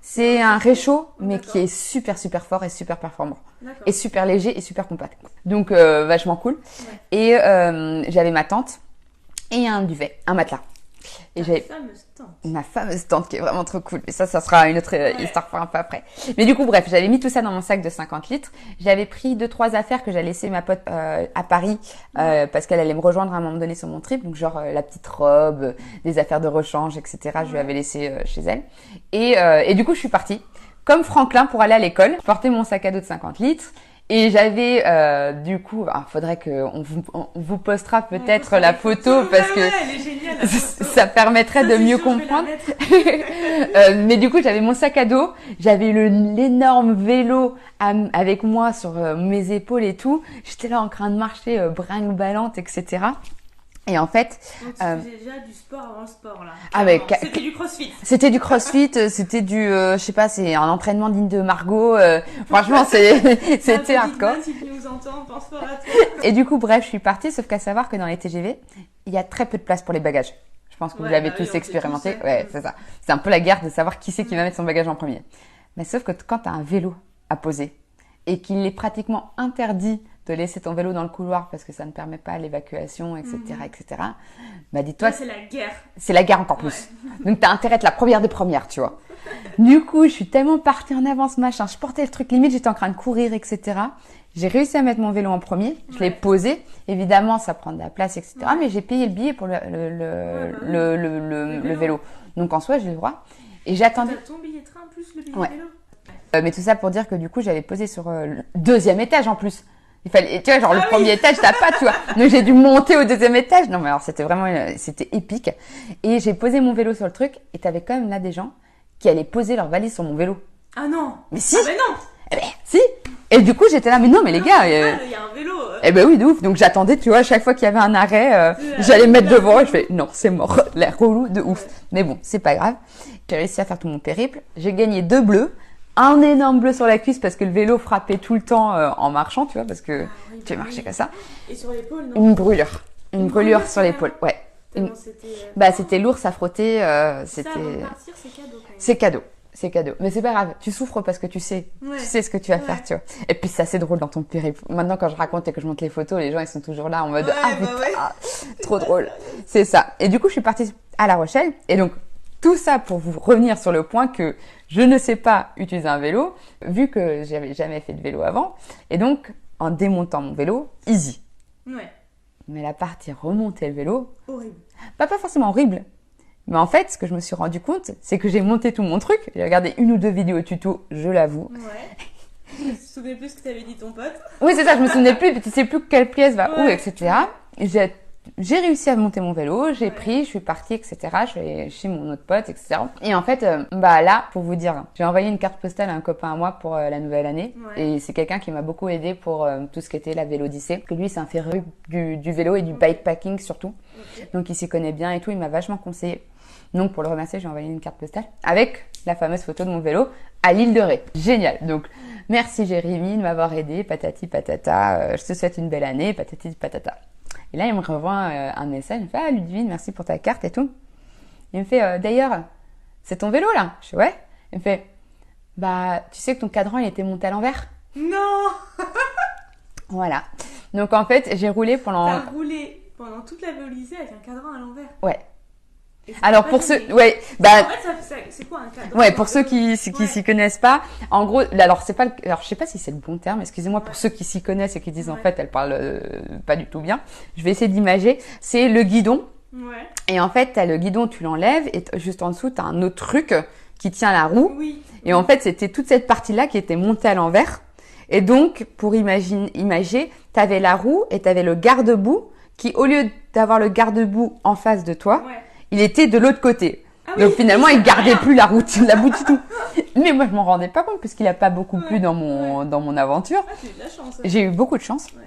c'est un réchaud mais qui est super fort et super performant et super léger et super compact. Donc vachement cool. Ouais. Et j'avais ma tente et un duvet, un matelas. Et j'avais ma fameuse tente qui est vraiment trop cool. Mais ça sera une autre histoire pour un peu après. Mais du coup, bref, j'avais mis tout ça dans mon sac de 50 litres. J'avais pris 2-3 affaires que j'allais laisser ma pote à Paris parce qu'elle allait me rejoindre à un moment donné sur mon trip. Donc genre la petite robe, des affaires de rechange, etc. Je lui avais laissé chez elle. Et du coup, je suis partie comme Franklin pour aller à l'école. Je portais mon sac à dos de 50 litres. Et j'avais du coup, faudrait que on vous postera peut-être la photo parce que elle est géniale, la photo. Ça permettrait de mieux comprendre. Mais du coup, j'avais mon sac à dos, j'avais l'énorme vélo avec moi sur mes épaules et tout. J'étais là en train de marcher brinque-ballante, etc. Et en fait, donc tu faisais déjà du sport avant le sport là. Ah mais c'était du crossfit. C'était du crossfit, c'était du je sais pas, c'est un entraînement digne de Margot. Franchement, c'était hardcore. Si tu nous entends, pense fort à toi. Et du coup, bref, je suis partie, sauf qu'à savoir que dans les TGV, il y a très peu de place pour les bagages. Je pense que vous l'avez tous expérimenté. Ouais, c'est ça. C'est un peu la guerre de savoir qui c'est qui va mettre son bagage en premier. Mais sauf que quand tu as un vélo à poser et qu'il est pratiquement interdit de laisser ton vélo dans le couloir parce que ça ne permet pas l'évacuation, etc., etc. Bah, dis-toi, Là, c'est la guerre. c'est la guerre encore plus. Donc, t'as intérêt à être la première des premières, tu vois. Du coup, je suis tellement partie en avance, machin. Je portais le truc, limite, j'étais en train de courir, etc. J'ai réussi à mettre mon vélo en premier. Je l'ai posé. Évidemment, ça prend de la place, etc. Mais j'ai payé le billet pour le vélo. Donc, en soi, j'ai le droit. Et j'attendais. T'as ton billet de train plus le billet Ouais. vélo. Mais tout ça pour dire que du coup, j'avais posé sur le deuxième étage en plus. Il fallait, tu vois, genre le premier étage, t'as pas, tu vois. Donc j'ai dû monter au deuxième étage. Non, mais alors c'était vraiment, c'était épique. Et j'ai posé mon vélo sur le truc et t'avais quand même là des gens qui allaient poser leur valise sur mon vélo. Ah non. Mais si. Ah ben non. Eh ben, si. Et du coup, j'étais là, mais non, mais les gars. Il y a un vélo. Eh ben oui, de ouf. Donc j'attendais, tu vois, à chaque fois qu'il y avait un arrêt, j'allais me mettre devant et je fais, non, c'est mort. L'air relou de ouf. Mais bon, c'est pas grave. J'ai réussi à faire tout mon périple. J'ai gagné 2 bleus. Un énorme bleu sur la cuisse parce que le vélo frappait tout le temps en marchant, tu vois, parce que tu marchais comme ça. Et sur l'épaule, non? Une brûlure. Une brûlure sur l'épaule, ouais. Bah, c'était lourd, ça frottait. C'était. Ça, avant de partir, c'est cadeau quand même. C'est cadeau. C'est cadeau. Mais c'est pas grave. Tu souffres parce que tu sais. Ouais. Tu sais ce que tu vas faire, tu vois. Et puis, c'est assez drôle dans ton périple. Maintenant, quand je raconte et que je monte les photos, les gens, ils sont toujours là en mode, ah, putain, trop drôle. C'est ça. Et du coup, je suis partie à La Rochelle. Et donc, tout ça pour vous revenir sur le point que je ne sais pas utiliser un vélo, vu que j'avais jamais fait de vélo avant. Et donc, en démontant mon vélo, easy. Ouais. Mais la partie remonter le vélo, Horrible. pas forcément horrible. Mais en fait, ce que je me suis rendu compte, c'est que j'ai monté tout mon truc. J'ai regardé 1 ou 2 vidéos tuto, je l'avoue. Ouais. Je me souvenais plus ce que t'avais dit ton pote. Oui, c'est ça, je me souvenais plus, tu sais plus quelle pièce va où, Ouais. etc. Et j'ai réussi à monter mon vélo, j'ai pris, je suis partie, etc. Je suis allée chez mon autre pote, etc. Et en fait, bah là, pour vous dire, j'ai envoyé une carte postale à un copain à moi pour la nouvelle année. Ouais. Et c'est quelqu'un qui m'a beaucoup aidé pour tout ce qui était la Vélodyssée. Que lui, c'est un féru du vélo et du bikepacking surtout. Ok. Donc il s'y connaît bien et tout, il m'a vachement conseillé. Donc pour le remercier, j'ai envoyé une carte postale avec la fameuse photo de mon vélo à l'île de Ré. Génial. Donc merci Jérémy de m'avoir aidé, patati patata, je te souhaite une belle année, patati patata. Et là, il me renvoie un message, il me fait « Ah Ludivine, merci pour ta carte et tout. » Il me fait « D'ailleurs, c'est ton vélo là ?» Je fais « Ouais. » Il me fait « Bah, tu sais que ton cadran, il était monté à l'envers ?» Non. Voilà. Donc en fait, j'ai roulé pendant... T'as roulé pendant toute la Vélodyssée avec un cadran à l'envers. Ouais. Et ça Alors t'a pour pas ceux... gêné. Ouais, En bah... fait, c'est quoi un cadran? Ouais, pour ceux qui Ouais. s'y connaissent pas, en gros, alors c'est pas, alors je sais pas si c'est le bon terme. Excusez-moi pour ceux qui s'y connaissent et qui disent en Ouais. fait elle parle pas du tout bien. Je vais essayer d'imager. C'est le guidon Ouais. et en fait t'as le guidon, tu l'enlèves et juste en dessous t'as un autre truc qui tient la roue. Oui. Et en fait c'était toute cette partie là qui était montée à l'envers. Et donc pour imager, t'avais la roue et t'avais le garde-boue qui au lieu d'avoir le garde-boue en face de toi, Ouais. il était de l'autre côté. Ah oui, Donc finalement, il gardait rien. plus la bout du tout. Mais moi, je m'en rendais pas compte parce qu'il a pas beaucoup plu dans mon aventure. Ah, j'ai eu de la chance. J'ai eu beaucoup de chance. Ouais.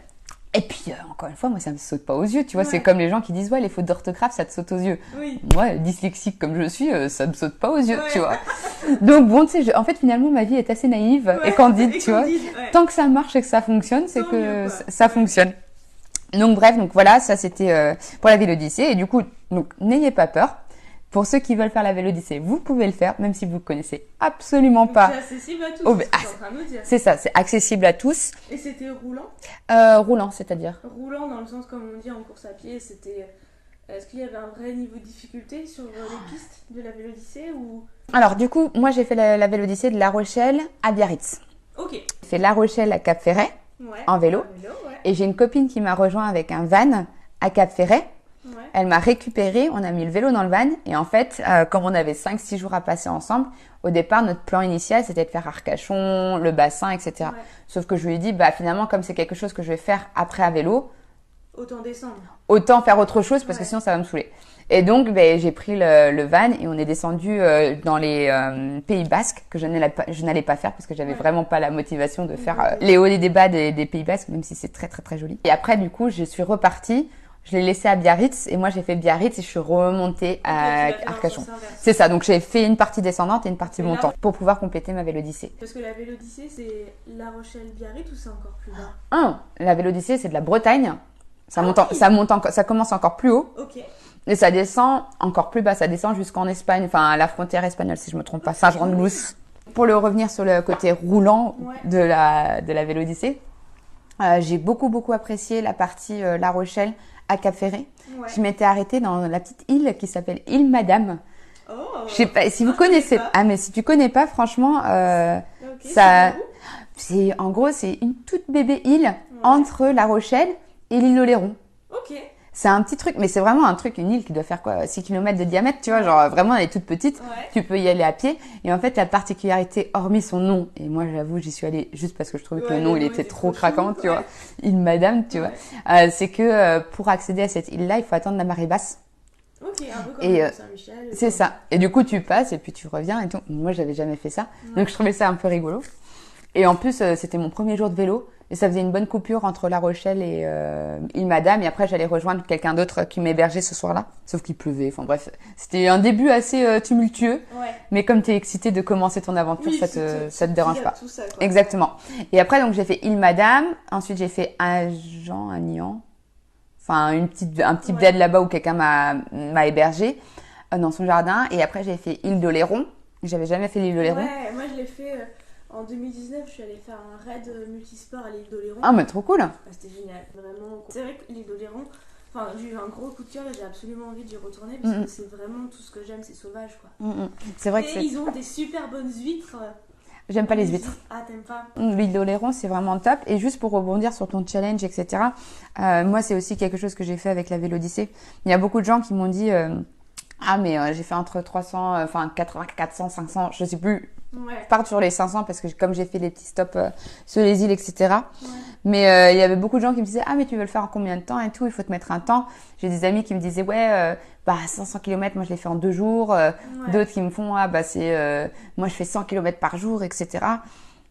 Et puis, encore une fois, moi, ça me saute pas aux yeux. Tu vois, Ouais. c'est comme les gens qui disent, ouais, les fautes d'orthographe, ça te saute aux yeux. Oui. Moi, dyslexique comme je suis, ça me saute pas aux yeux, Ouais. tu vois. Donc bon, tu sais, en fait, finalement, ma vie est assez naïve et Ouais. candide, Et tu vois. candide, ouais. Tant que ça marche et que ça fonctionne, c'est Tant que mieux, quoi. ça fonctionne. Donc bref, donc voilà, ça c'était pour la Vélodyssée. Et du coup, donc n'ayez pas peur. Pour ceux qui veulent faire la Vélodyssée, vous pouvez le faire, même si vous connaissez absolument Donc, pas. c'est accessible à tous. Oh, c'est mais- ce que t'es en train de nous dire. C'est ça, c'est accessible à tous. Et c'était roulant. Roulant, c'est-à-dire. Roulant dans le sens, comme on dit en course à pied, c'était. Est-ce qu'il y avait un vrai niveau de difficulté sur les pistes de la Vélodyssée ou. Alors du coup, moi j'ai fait la Vélodyssée de La Rochelle à Biarritz. Ok. J'ai fait La Rochelle à Cap-Ferret Ouais. en vélo. Ouais. Et j'ai une copine qui m'a rejoint avec un van à Cap-Ferret. Ouais. Elle m'a récupéré, on a mis le vélo dans le van. Et en fait, comme on avait 5-6 jours à passer ensemble, au départ, notre plan initial, c'était de faire Arcachon, le bassin, etc. Ouais. Sauf que je lui ai dit, bah finalement, comme c'est quelque chose que je vais faire après à vélo, Autant descendre. autant faire autre chose parce que Ouais. sinon ça va me saouler. Et donc, ben, j'ai pris le van et on est descendu dans les Pays Basques que je n'allais pas faire parce que j'avais Ouais. vraiment pas la motivation de faire les hauts et les bas des Pays Basques, même si c'est très très très joli. Et après, du coup, je suis repartie. Je l'ai laissé à Biarritz et moi j'ai fait Biarritz et je suis remontée à Ok, tu l'as fait dans le Arcachon. sens inverse. C'est ça, donc j'ai fait une partie descendante et une partie Et là- montante pour pouvoir compléter ma Vélodyssée. Parce que la Vélodyssée, c'est La Rochelle-Biarritz ou c'est encore plus bas? La Vélodyssée, c'est de la Bretagne. Ça Ah monte, oui. ça commence encore plus haut. Ok. Et ça descend encore plus bas, ça descend jusqu'en Espagne, enfin à la frontière espagnole si je me trompe pas, Saint-Jean-de-Luz. Pour le revenir sur le côté roulant Ouais. de la Vélodyssée, J'ai beaucoup apprécié la partie La Rochelle à Cap-Ferré. Ouais. Je m'étais arrêtée dans la petite île qui s'appelle île Madame. Oh. Je sais pas si vous je connaissez. connais pas. Ah mais si tu connais pas, franchement, Ok, ça, c'est où? en gros c'est une toute bébé île entre La Rochelle et l'île d'Oléron. Ok. C'est un petit truc, mais c'est vraiment un truc, une île qui doit faire quoi, 6 km de diamètre, tu vois, genre vraiment elle est toute petite. Ouais. Tu peux y aller à pied. Et en fait, la particularité, hormis son nom, et moi j'avoue, j'y suis allée juste parce que je trouvais que le nom il était trop craquant, tu vois, île Madame, tu vois, c'est que pour accéder à cette île-là, il faut attendre la marée basse. Ok, un peu comme Et, Saint-Michel. C'est ça. Et du coup, tu passes et puis tu reviens et tout. Moi, j'avais jamais fait ça. Donc, je trouvais ça un peu rigolo. Et en plus, c'était mon premier jour de vélo. Et ça faisait une bonne coupure entre La Rochelle et île Madame. Et après, j'allais rejoindre quelqu'un d'autre qui m'hébergeait ce soir-là. Sauf qu'il pleuvait. Enfin bref, c'était un début assez tumultueux. Ouais. Mais comme tu es excité de commencer ton aventure, Oui, ça te dérange pas. Tout ça, quoi. Exactement. Et après, donc, j'ai fait île Madame. Ensuite, j'ai fait Agen, Agnan. Enfin, un petit bled là-bas où quelqu'un m'a hébergé dans son jardin. Et après, j'ai fait île d'Oléron. J'avais jamais fait l'île d'Oléron. Ouais, moi je l'ai fait en 2019. Je suis allée faire un raid multisport à l'île d'Oléron. Ah, mais trop cool. C'était génial, vraiment. C'est vrai que l'île d'Oléron, enfin, j'ai eu un gros coup de cœur et j'ai absolument envie d'y retourner parce que c'est vraiment tout ce que j'aime, c'est sauvage, quoi. C'est vrai que Et ils ont des super bonnes huîtres. J'aime pas les huîtres. Ah, t'aimes pas? L'île d'Oléron, c'est vraiment top. Et juste pour rebondir sur ton challenge, etc. Moi, c'est aussi quelque chose que j'ai fait avec la Vélodyssée. Il y a beaucoup de gens qui m'ont dit ah, mais j'ai fait entre 300, 80, 400, 500, je sais plus. Ouais. Je pars sur les 500 parce que comme j'ai fait les petits stops sur les îles, etc. Ouais. Mais il y avait beaucoup de gens qui me disaient ah, mais tu veux le faire en combien de temps et tout, il faut te mettre un temps. J'ai des amis qui me disaient ouais, 500 km, moi je l'ai fait en 2 jours. D'autres qui me font ah, moi je fais 100 km par jour, etc.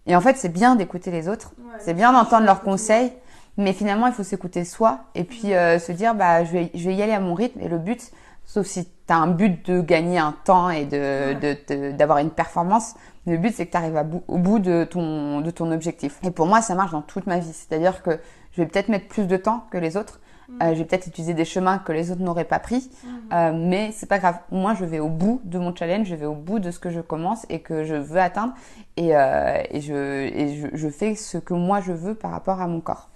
Et en fait, c'est bien d'écouter les autres. Ouais, c'est bien d'entendre leurs conseils. Mais finalement, il faut s'écouter soi et puis se dire je vais y aller à mon rythme. Et le but, sauf si tu as un but de gagner un temps et d'avoir une performance, le but c'est que tu arrives au bout de ton objectif. Et pour moi, ça marche dans toute ma vie. C'est-à-dire que je vais peut-être mettre plus de temps que les autres. Je vais peut-être utiliser des chemins que les autres n'auraient pas pris. Mais c'est pas grave. Moi, je vais au bout de mon challenge, je vais au bout de ce que je commence et que je veux atteindre. Et je fais ce que moi je veux par rapport à mon corps.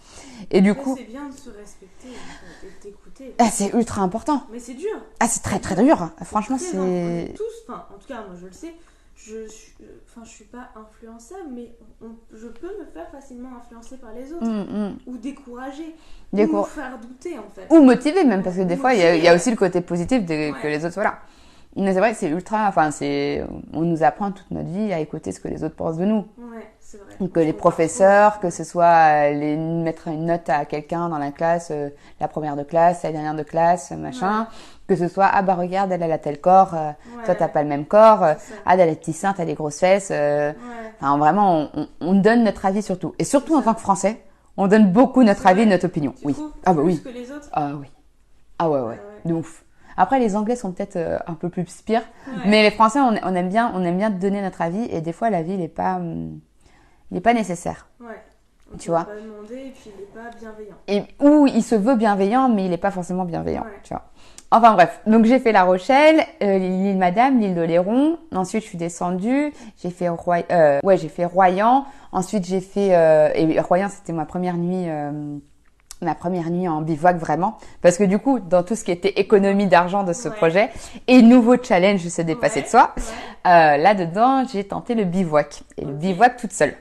Et du coup, c'est bien de se respecter et de t'écouter. Ah, c'est ultra important. Mais c'est dur. Ah, c'est très très dur. Franchement, Très c'est. on est tous, enfin, en tout cas, moi je le sais. Je suis pas influençable, mais je peux me faire facilement influencer par les autres. Ou décourager. Ou faire douter, en fait. Ou motiver même, parce que des fois, il y a aussi le côté positif que les autres soient là. Mais c'est vrai que c'est ultra. On nous apprend toute notre vie à écouter ce que les autres pensent de nous. Ouais, c'est vrai. Que les professeurs, que ce soit mettre une note à quelqu'un dans la classe, la première de classe, la dernière de classe, machin. Ouais. Que ce soit, regarde, elle a tel corps, toi t'as pas le même corps, elle a les petits seins, t'as des grosses fesses. Enfin, vraiment, on donne notre avis sur tout. Et surtout en tant que Français, on donne beaucoup notre avis et notre opinion. Oui. Plus que les autres. Ah oui. Ah ouais. De ouf. Après, les Anglais sont peut-être un peu plus pires, mais les Français, on aime bien donner notre avis et des fois, l'avis, il est pas nécessaire. Ouais. Tu vois. Pas demander et puis il est pas bienveillant. Ou il se veut bienveillant, mais il est pas forcément bienveillant. Tu vois. Enfin bref, donc j'ai fait La Rochelle, l'île Madame, l'île d'Oléron. Ensuite, je suis descendue, j'ai fait Royan. Ensuite, j'ai fait et Royan, c'était ma première nuit en bivouac vraiment, parce que du coup, dans tout ce qui était économie d'argent de ce projet et nouveau challenge, se dépasser de soi, là-dedans, j'ai tenté le bivouac et le bivouac toute seule.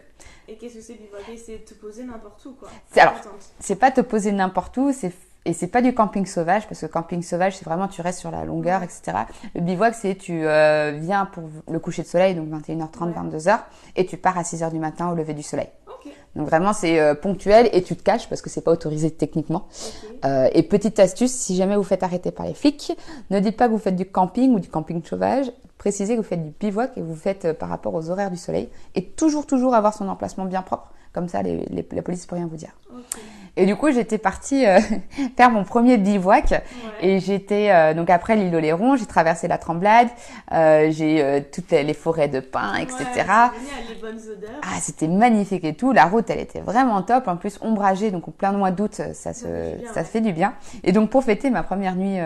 Et qu'est-ce que c'est bivouacer? C'est te poser n'importe où, quoi. Alors, c'est pas te poser n'importe où, et c'est pas du camping sauvage, parce que camping sauvage, c'est vraiment tu restes sur la longueur, etc. Le bivouac, c'est tu viens pour le coucher de soleil, donc 21h30, 22h, et tu pars à 6h du matin au lever du soleil. Donc vraiment, c'est ponctuel et tu te caches parce que c'est pas autorisé techniquement. Et petite astuce, si jamais vous faites arrêter par les flics, ne dites pas que vous faites du camping ou du camping sauvage. Précisez que vous faites du bivouac et vous faites par rapport aux horaires du soleil. Et toujours avoir son emplacement bien propre. Comme ça, la police ne peut rien vous dire. Et du coup, j'étais partie faire mon premier bivouac. Et j'étais donc après l'île d'Oléron, j'ai traversé la Tremblade, j'ai toutes les forêts de pins, etc. C'est génial, les bonnes odeurs. Ah, c'était magnifique et tout. La route, elle était vraiment top. En plus, ombragée, donc en plein mois d'août, ça fait du bien. Et donc, pour fêter ma première nuit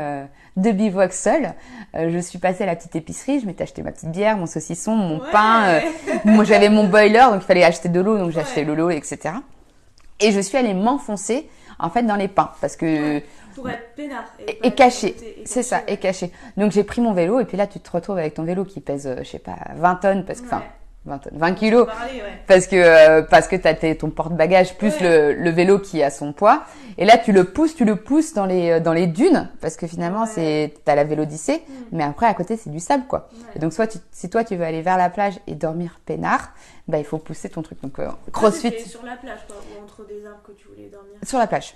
de bivouac seule, je suis passée à la petite épicerie. Je m'étais acheté ma petite bière, mon saucisson, mon pain. Moi, j'avais mon boiler, donc il fallait acheter de l'eau, donc j'ai acheté de l'eau, etc. Et je suis allée m'enfoncer, en fait, dans les pins. Parce que... Pour être peinard. Et caché. C'est ça, et caché. Donc, j'ai pris mon vélo. Et puis là, tu te retrouves avec ton vélo qui pèse, je sais pas, 20 tonnes. Parce que, 20 kilos. Parce que t'as ton porte-bagages plus le vélo qui a son poids. Et là, tu le pousses dans les dunes. Parce que finalement, t'as la vélodyssée. Mais après, à côté, c'est du sable, quoi. Et donc, si toi, tu veux aller vers la plage et dormir peinard, il faut pousser ton truc. Donc, crossfit. C'était sur la plage, quoi, ou entre des arbres que tu voulais dormir. Sur la plage.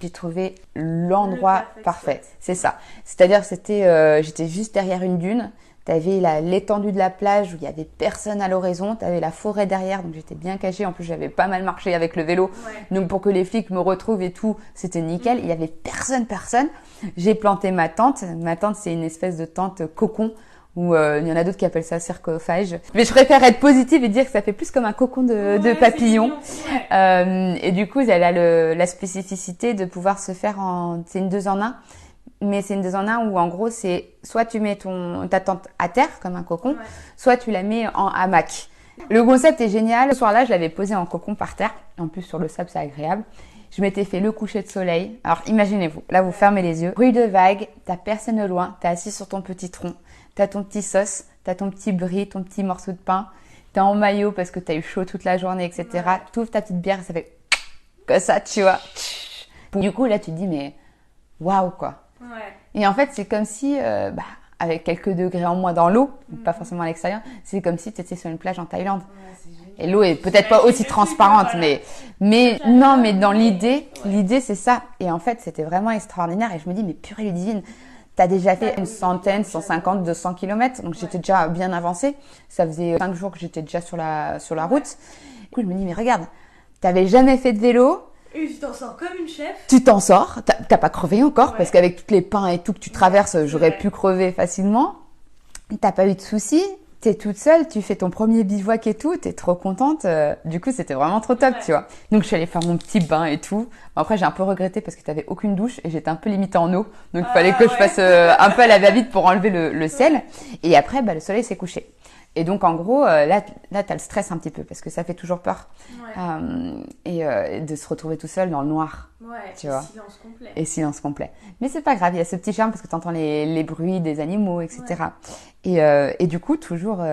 J'ai trouvé l'endroit parfait. C'est ça. C'est-à-dire, j'étais juste derrière une dune. T'avais l'étendue de la plage où il y avait personne à l'horizon. T'avais la forêt derrière, donc j'étais bien cachée. En plus, j'avais pas mal marché avec le vélo. Donc, pour que les flics me retrouvent et tout, c'était nickel. Il y avait personne. J'ai planté ma tente. Ma tente, c'est une espèce de tente cocon où il y en a d'autres qui appellent ça sarcophage. Mais je préfère être positive et dire que ça fait plus comme un cocon de papillon. Et du coup, elle a la spécificité de pouvoir se faire c'est une 2 en 1. Mais c'est une 2 en 1 où en gros c'est soit tu mets ta tente à terre comme un cocon, soit tu la mets en hamac. Le concept est génial. Ce soir-là, je l'avais posé en cocon par terre. En plus sur le sable, c'est agréable. Je m'étais fait le coucher de soleil. Alors imaginez-vous, là vous fermez les yeux. Bruit de vagues, t'as personne au loin, t'es assis sur ton petit tronc, t'as ton petit sauce, t'as ton petit brie, ton petit morceau de pain, t'es en maillot parce que t'as eu chaud toute la journée, etc. T'ouvres ta petite bière et ça fait comme ça, tu vois. Du coup là tu te dis mais waouh quoi. Et en fait, c'est comme si, avec quelques degrés en moins dans l'eau, pas forcément à l'extérieur, c'est comme si tu étais sur une plage en Thaïlande. Et l'eau est peut-être pas aussi transparente, mais dans l'idée, c'est ça. Et en fait, c'était vraiment extraordinaire. Et je me dis, mais purée Ludivine, t'as déjà fait une 150, 200 kilomètres. Donc, j'étais déjà bien avancée. Ça faisait 5 jours que j'étais déjà sur la route. Du coup, je me dis, mais regarde, t'avais jamais fait de vélo. Et tu t'en sors comme une chef. Tu t'en sors, t'as pas crevé encore, parce qu'avec toutes les pins et tout que tu traverses, j'aurais pu crever facilement. T'as pas eu de soucis, t'es toute seule, tu fais ton premier bivouac et tout, t'es trop contente. Du coup, c'était vraiment trop top, tu vois. Donc, je suis allée faire mon petit bain et tout. Bon, après, j'ai un peu regretté parce que t'avais aucune douche et j'étais un peu limitée en eau. Donc, il fallait que je fasse un peu à la va-vite pour enlever le sel. Et après, le soleil s'est couché. Et donc, en gros, là, t'as le stress un petit peu parce que ça fait toujours peur. Et de se retrouver tout seul dans le noir. Tu vois. Silence complet. Et silence complet. Mais c'est pas grave, il y a ce petit charme parce que t'entends les bruits des animaux, etc. Et du coup, toujours,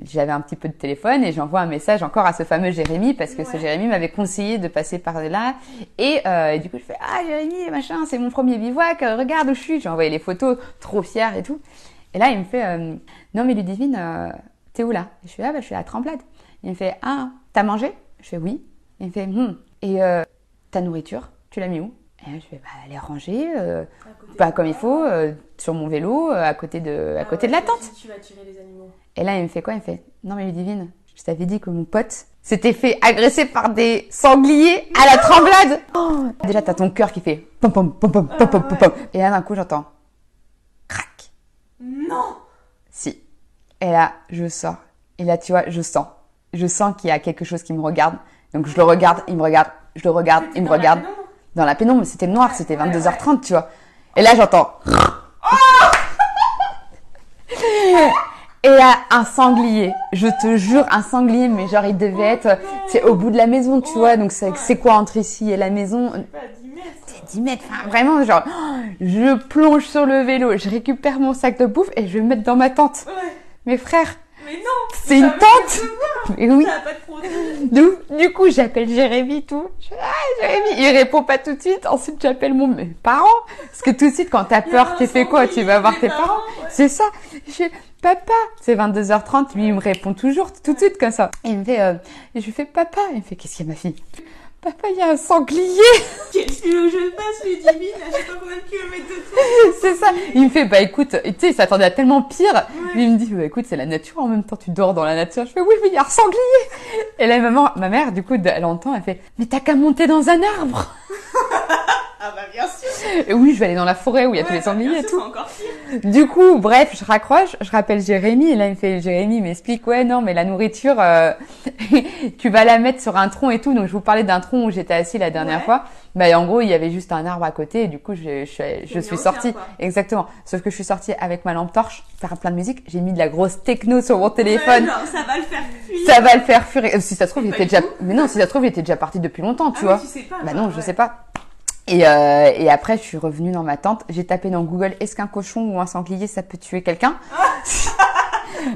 j'avais un petit peu de téléphone et j'envoie un message encore à ce fameux Jérémy parce que ce Jérémy m'avait conseillé de passer par là. Et du coup, je fais « Ah, Jérémy, machin, c'est mon premier bivouac, regarde où je suis. » J'ai envoyé les photos, trop fière et tout. Et là, il me fait « Non, mais Ludivine, t'es où là ?» Je fais « Ah, je suis à Tremblade. » Il me fait « Ah, t'as mangé ?» Je fais « Oui. » Il me fait « Et ta nourriture, tu l'as mis où ?» Et là, je fais « Elle est rangée, comme il faut, sur mon vélo, à côté de la tente. » Tu vas tirer les animaux. Et là, il me fait quoi? Il me fait « Non, mais Ludivine, je t'avais dit que mon pote s'était fait agresser par des sangliers à la Tremblade. » Déjà, t'as ton cœur qui fait pom pom pom pom pom pom pom. Et là, d'un coup, j'entends crac. Non. Si. Et là, je sors. Et là, tu vois, je sens qu'il y a quelque chose qui me regarde. Donc, je le regarde, il me regarde, je le regarde, il me regarde. Dans la pénombre, c'était noir, c'était 22h30, tu vois. Et là, j'entends. Et là, un sanglier. Je te jure, un sanglier, mais genre, il devait être, c'est au bout de la maison, tu vois. Donc, c'est quoi entre ici et la maison? C'est 10 mètres. Enfin, vraiment, genre, je plonge sur le vélo, je récupère mon sac de bouffe et je vais me mettre dans ma tente. Mes frères. Mais non. C'est une tente. Mais oui. Ça a pas de produit. Du coup, j'appelle Jérémy, tout. Je fais, Jérémy, il répond pas tout de suite. Ensuite, j'appelle mes parents. Parce que tout de suite, quand t'as peur, tu fais quoi? Tu vas voir tes parents. C'est ça. Je fais, papa. C'est 22h30. Lui, il me répond toujours tout de suite comme ça. Et il me fait, et je lui fais, papa. Il me fait, qu'est-ce qu'il y a, ma fille? Papa, il y a un sanglier. Qu'est-ce que je fasse, Ludivine? Je sais pas combien de kilomètres de temps. C'est ça. Il me fait, écoute, tu sais, il s'attendait à tellement pire. Il me dit, écoute, c'est la nature, en même temps, tu dors dans la nature. Je fais, oui, mais il y a un sanglier. Et là, ma mère, du coup, elle entend, elle fait, mais t'as qu'à monter dans un arbre. Ah bah bien sûr. Et oui, je vais aller dans la forêt où il y a tous les sangliers bien et sûr, tout. c'est encore pire. Du coup, bref, je raccroche, je rappelle Jérémy, et là il me fait, Jérémy m'explique, ouais, non, mais la nourriture, tu vas la mettre sur un tronc et tout. Donc je vous parlais d'un tronc où j'étais assis la dernière fois. Bah, en gros, il y avait juste un arbre à côté, et du coup, je suis sortie. Exactement. Sauf que je suis sortie avec ma lampe torche, faire plein de musique. J'ai mis de la grosse techno sur mon téléphone. Ouais, genre, ça va le faire fuir. Ça va le faire fuir. Si ça se trouve, il était déjà, mais non, si ça se trouve, il était déjà parti depuis longtemps, tu vois. Tu sais pas, bah non, je sais pas. Et après, je suis revenue dans ma tente. J'ai tapé dans Google, est-ce qu'un cochon ou un sanglier, ça peut tuer quelqu'un?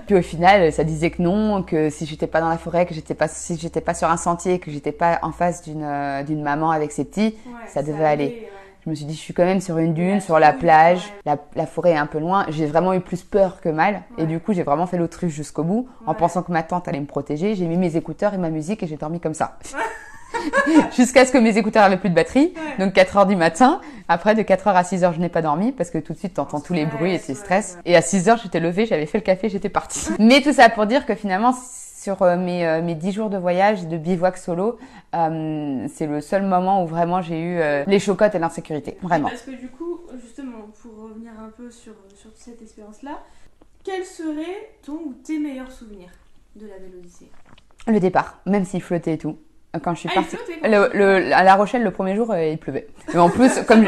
Puis au final, ça disait que non, que si j'étais pas dans la forêt, si j'étais pas sur un sentier, que j'étais pas en face d'une maman avec ses petits, ça devait aller. Ouais. Je me suis dit, je suis quand même sur une dune, sur la plage, la forêt est un peu loin. J'ai vraiment eu plus peur que mal. Et du coup, j'ai vraiment fait l'autruche jusqu'au bout, en pensant que ma tante allait me protéger. J'ai mis mes écouteurs et ma musique et j'ai dormi comme ça. Jusqu'à ce que mes écouteurs avaient plus de batterie. Donc 4h du matin. Après, de 4h à 6h, je n'ai pas dormi parce que tout de suite, t'entends tous les bruits et tu stresses. Et à 6h, j'étais levée, j'avais fait le café, j'étais partie. Mais tout ça pour dire que finalement, sur mes 10 jours de voyage, de bivouac solo, c'est le seul moment où vraiment j'ai eu les chocottes et l'insécurité. Vraiment. Parce que du coup, justement, pour revenir un peu sur cette expérience-là, quels seraient ton ou tes meilleurs souvenirs de la Belle Odyssée? Le départ, même s'il flottait et tout. Quand je suis partie, flottait, à La Rochelle, le premier jour, il pleuvait. Mais en plus, comme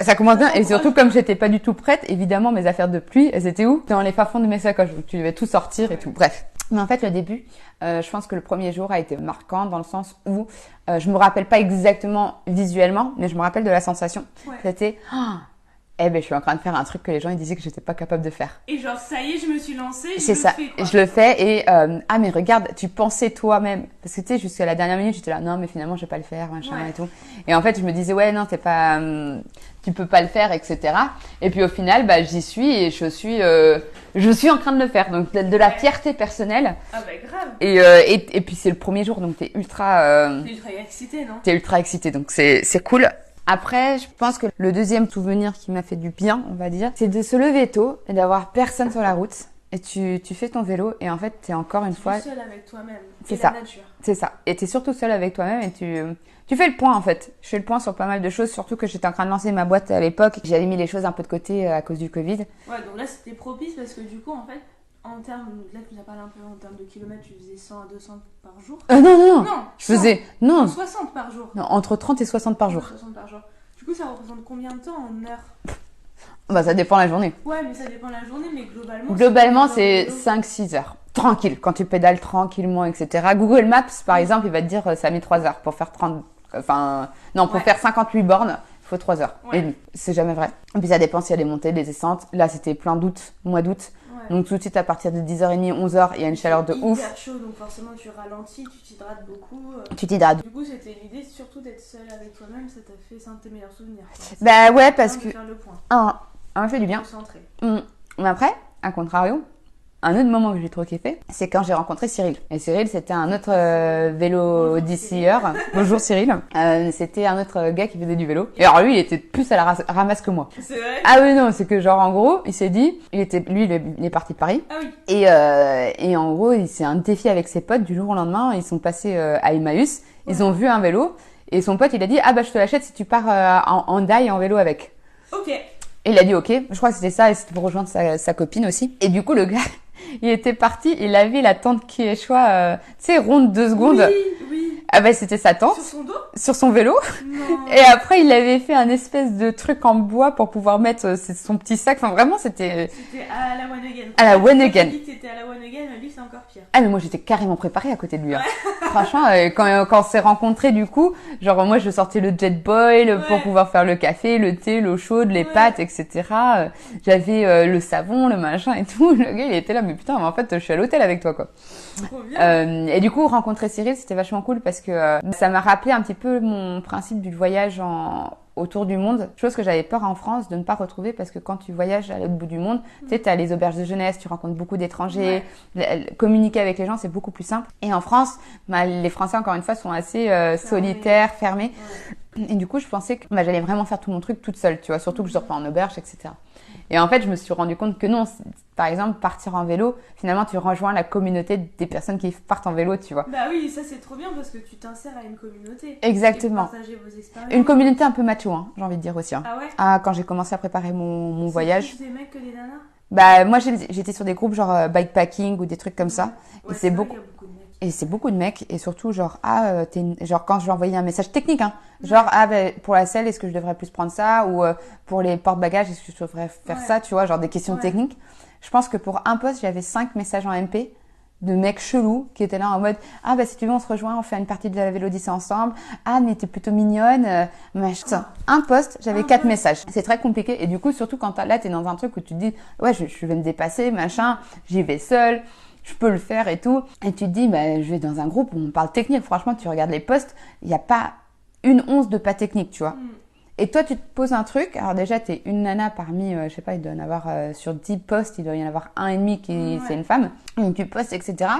ça commence bien, et surtout comme j'étais pas du tout prête, évidemment, mes affaires de pluie, elles étaient où? Dans les fins-fonds de mes sacoches. Donc tu devais tout sortir et tout. Bref. Mais en fait, le début, je pense que le premier jour a été marquant dans le sens où je me rappelle pas exactement visuellement, mais je me rappelle de la sensation. C'était, je suis en train de faire un truc que les gens ils disaient que j'étais pas capable de faire. Et genre, ça y est, je me suis lancée, c'est ça. Je le fais et mais regarde, tu pensais toi-même parce que tu sais jusqu'à la dernière minute j'étais là non mais finalement je vais pas le faire machin et tout. Et en fait je me disais ouais non t'es pas tu peux pas le faire etc. Et puis au final j'y suis et je suis en train de le faire donc de la fierté personnelle. Ah bah grave. Et puis c'est le premier jour donc t'es ultra excitée non? T'es ultra excitée donc c'est cool. Après, je pense que le deuxième souvenir qui m'a fait du bien, on va dire, c'est de se lever tôt et d'avoir personne sur la route. Et tu fais ton vélo et en fait, t'es encore une fois... seule avec toi-même. C'est ça. C'est ça. Et t'es surtout seule avec toi-même et tu fais le point en fait. Je fais le point sur pas mal de choses, surtout que j'étais en train de lancer ma boîte à l'époque. J'avais mis les choses un peu de côté à cause du Covid. Ouais, donc là, c'était propice parce que du coup, en fait, en termes, là tu nous as parlé un peu en termes de kilomètres, tu faisais 100 à 200 par jour. Non. Je faisais, non. 60 par jour. Non, entre 30 et 60 par jour. 60 par jour. Du coup, ça représente combien de temps en heures? Ça dépend la journée. Ouais, mais ça dépend la journée, mais globalement... Globalement, c'est 5-6 heures. Tranquille, quand tu pédales tranquillement, etc. Google Maps, par exemple, il va te dire ça met 3 heures pour faire pour faire 58 bornes. Il faut 3 heures et demie. C'est jamais vrai. Et puis ça dépend s'il y a des montées, des descentes. Là, c'était plein d'août, mois d'août. Donc tout de suite, à partir de 10h30, 11h, il y a une chaleur de ouf. Hyper chaud, donc forcément tu ralentis, tu t'hydrates beaucoup. Tu t'hydrates. Du coup, c'était l'idée surtout d'être seule avec toi-même, ça t'a fait un de tes meilleurs souvenirs. Ouais, parce que... Faire le point. Ça m'a fait du bien. Mais après, à contrario, un autre moment que j'ai trop kiffé, c'est quand j'ai rencontré Cyril. Et Cyril, c'était un autre vélo odysseyeur. Bonjour Cyril. C'était un autre gars qui faisait du vélo. Et alors lui, il était plus à la ramasse que moi. C'est vrai? Ah oui, non, c'est que genre en gros, il s'est dit, il est parti de Paris. Ah oui. Et en gros, il s'est un défi avec ses potes du jour au lendemain. Ils sont passés à Emmaüs. Ils ont vu un vélo. Et son pote, il a dit, je te l'achète si tu pars en daille en vélo avec. Ok. Et il a dit ok, je crois que c'était ça, et c'était pour rejoindre sa copine aussi. Et du coup, le gars, il était parti, il avait la tente Quechua, tu sais, ronde 2 secondes. Oui. C'était sa tente. Sur son dos? Sur son vélo. Non. Et après, il avait fait un espèce de truc en bois pour pouvoir mettre son petit sac. Enfin, vraiment, c'était... C'était à la One Again. À la One Again. Tu dis que t'étais à la One Again, mais lui, c'est encore pire. Ah, mais moi, j'étais carrément préparée à côté de lui. Hein. Franchement, quand on s'est rencontrés, du coup, genre, moi, je sortais le jet boil pour pouvoir faire le café, le thé, l'eau chaude, les pâtes, etc. J'avais le savon, le machin et tout. Le gars, il était là, mais putain, mais en fait, je suis à l'hôtel avec toi, quoi. Trop bien. Et du coup, rencontrer Cyril, c'était vachement cool parce que ça m'a rappelé un petit peu mon principe du voyage autour du monde. Chose que j'avais peur en France de ne pas retrouver parce que quand tu voyages à l'autre bout du monde, tu sais, t'as les auberges de jeunesse, tu rencontres beaucoup d'étrangers, communiquer avec les gens, c'est beaucoup plus simple. Et en France, les Français, encore une fois, sont assez solitaires, fermés. Et du coup, je pensais que j'allais vraiment faire tout mon truc toute seule, tu vois, surtout que je dors pas en auberge, etc. Et en fait, je me suis rendu compte que non, par exemple, partir en vélo, finalement, tu rejoins la communauté des personnes qui partent en vélo, tu vois. Bah oui, ça c'est trop bien parce que tu t'insères à une communauté. Exactement. Et partagez vos expériences. Une communauté un peu macho, hein, j'ai envie de dire aussi. Hein. Ah ouais? Quand j'ai commencé à préparer mon voyage. C'est plus des mecs que des nanas? Bah, moi, j'étais sur des groupes genre bikepacking ou des trucs comme ça. Ouais, Et c'est vrai beaucoup. qu'il y a beaucoup de mecs. Et c'est beaucoup de mecs, et surtout genre, genre quand je lui envoyais un message technique, hein, genre, pour la selle, est-ce que je devrais plus prendre ça, ou pour les porte-bagages, est-ce que je devrais faire ça, tu vois, genre des questions techniques. Je pense que pour un post, j'avais 5 messages en MP de mecs chelous qui étaient là en mode, bah si tu veux, on se rejoint, on fait une partie de la Vélodyssée ensemble, mais t'es plutôt mignonne, machin. Un post, j'avais 4 messages. C'est très compliqué, et du coup, surtout quand là, t'es dans un truc où tu te dis, ouais, je vais me dépasser, machin, j'y vais seule. Je peux le faire et tout. Et tu te dis, je vais dans un groupe où on parle technique. Franchement, tu regardes les posts, il n'y a pas une once de pas technique, tu vois. Et toi, tu te poses un truc. Alors déjà, tu es une nana parmi, je sais pas, il doit y en avoir sur 10 posts, il doit y en avoir un et demi qui c'est une femme. Donc tu postes, etc.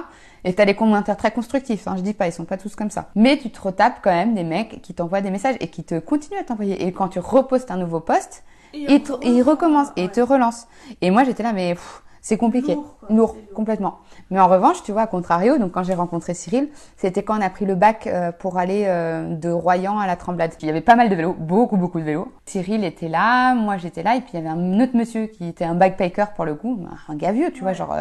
Et tu as des commentaires très constructifs. Hein, je dis pas, ils sont pas tous comme ça. Mais tu te retapes quand même des mecs qui t'envoient des messages et qui te continuent à t'envoyer. Et quand tu repostes un nouveau post, ils recommencent et ils te relancent. Et moi, j'étais là, mais... c'est compliqué, lourd, complètement. Mais en revanche, tu vois, à contrario, donc quand j'ai rencontré Cyril, c'était quand on a pris le bac pour aller de Royan à la Tremblade. Il y avait pas mal de vélos, beaucoup de vélos. Cyril était là, moi j'étais là, et puis il y avait un autre monsieur qui était un backpacker pour le coup, un gars vieux, tu vois, genre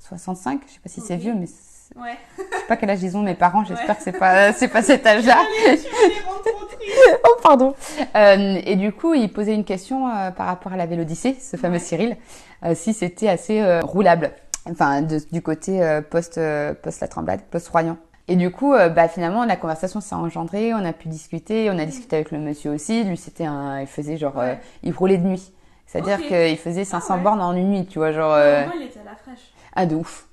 65, je sais pas si c'est vieux, mais je sais pas quel âge ils ont mes parents, j'espère que c'est pas cet âge-là. Oh pardon. Et du coup, il posait une question par rapport à la Vélodyssée, ce fameux Cyril, si c'était assez roulable, enfin du côté post la Tremblade, post Royan. Et du coup, finalement, la conversation s'est engendrée, on a pu discuter, on a discuté avec le monsieur aussi. Lui, il faisait genre, il roulait de nuit, c'est-à-dire qu'il faisait 500 bornes en une nuit, tu vois, genre. Moi, il était à la fraîche. Ah, de ouf.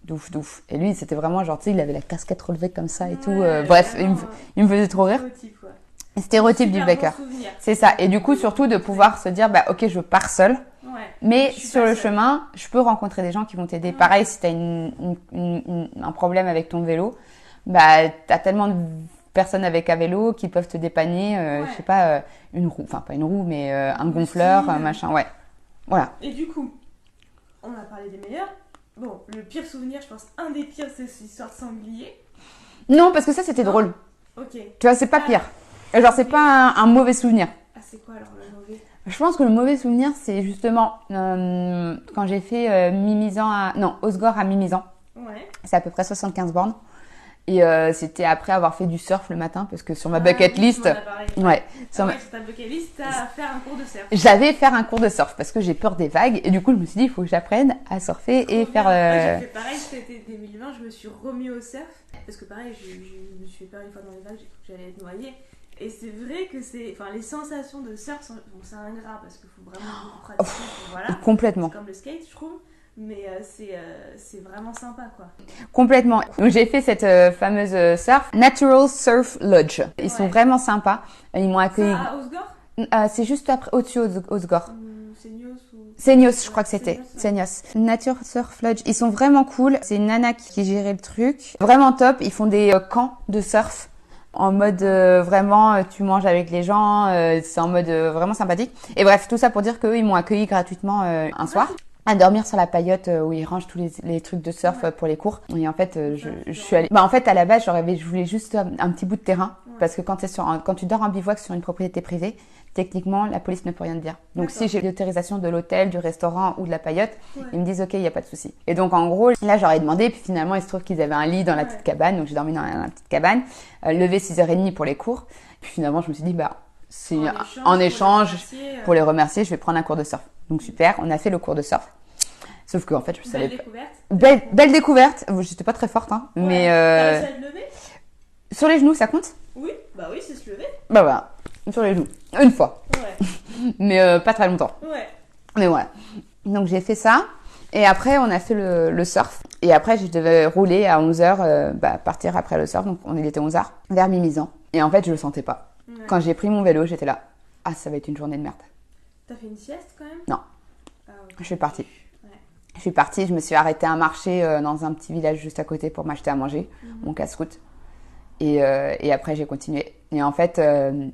Et lui, c'était vraiment genre, tu sais, il avait la casquette relevée comme ça et tout. Bref, il me faisait trop rire. Stéréotype du biker. C'est ça. Et du coup, surtout de pouvoir se dire, ok, je pars seule. Mais sur le chemin, je peux rencontrer des gens qui vont t'aider. Pareil, si t'as un problème avec ton vélo, t'as tellement de personnes avec un vélo qui peuvent te dépanner, je sais pas, une roue, enfin pas une roue, mais un gonfleur, un machin, Voilà. Et du coup, on a parlé des meilleurs. Bon, le pire souvenir, je pense, un des pires, c'est cette histoire de sanglier. Non, parce que ça, c'était drôle. Ok. Tu vois, c'est pas pire. Genre, c'est pas un mauvais souvenir. Ah, c'est quoi alors le mauvais? Je pense que le mauvais souvenir, c'est justement quand j'ai fait Osgore à Mimizan. Ouais. C'est à peu près 75 bornes. Et c'était après avoir fait du surf le matin, parce que sur ma bucket list... Sur ta bucket list, t'as fait un cours de surf. J'avais faire un cours de surf, parce que j'ai peur des vagues. Et du coup, je me suis dit, il faut que j'apprenne à surfer et faire... J'ai fait pareil, c'était 2020, je me suis remis au surf. Parce que pareil, je me suis fait peur une fois dans les vagues, j'ai cru que j'allais être noyée. Et c'est vrai que les sensations de surf, c'est ingrat, parce qu'il faut vraiment beaucoup pratiquer. Voilà. Complètement. C'est comme le skate, je trouve. Mais c'est vraiment sympa, quoi. Complètement. Donc j'ai fait cette fameuse surf, Natural Surf Lodge. Ils sont vraiment sympas. Ils m'ont accueilli. Ça, à Osgore? C'est juste après, au-dessus Osgore. Seignos, je crois que c'était. Seignos. Nature Surf Lodge. Ils sont vraiment cool. C'est une nana qui gérait le truc. Vraiment top. Ils font des camps de surf. En mode vraiment, tu manges avec les gens. C'est en mode vraiment sympathique. Et bref, tout ça pour dire qu'eux, ils m'ont accueilli gratuitement un soir. À dormir sur la paillote où ils rangent tous les trucs de surf pour les cours. Et en fait, je suis allée... en fait, à la base, je voulais juste un petit bout de terrain. Parce que quand tu dors en bivouac sur une propriété privée, techniquement, la police ne peut rien te dire. Donc, si j'ai l'autorisation de l'hôtel, du restaurant ou de la paillote, ils me disent, OK, il n'y a pas de souci. Et donc, en gros, là, j'aurais demandé. Puis finalement, il se trouve qu'ils avaient un lit dans la petite cabane. Donc, j'ai dormi dans la petite cabane. Levé 6h30 pour les cours. Puis finalement, je me suis dit, c'est en échange, pour les remercier, je vais prendre un cours de surf. Donc, super. On a fait le cours de surf. Sauf qu'en fait, je savais pas. Belle découverte. J'étais pas très forte, hein. Mais. T'as réussi à te lever? Sur les genoux, ça compte? Oui, c'est se lever. Voilà. Sur les genoux. Une fois. Ouais. Mais pas très longtemps. Ouais. Mais voilà. Donc j'ai fait ça. Et après, on a fait le surf. Et après, je devais rouler à 11h, partir après le surf. Donc il était 11h, vers Mimizan. Et en fait, je le sentais pas. Ouais. Quand j'ai pris mon vélo, j'étais là. Ah, ça va être une journée de merde. T'as fait une sieste quand même? Non. Ah, okay. Je suis partie. Je suis partie, je me suis arrêtée à un marché dans un petit village juste à côté pour m'acheter à manger, mon casse-croûte. Et après, j'ai continué. Et en fait,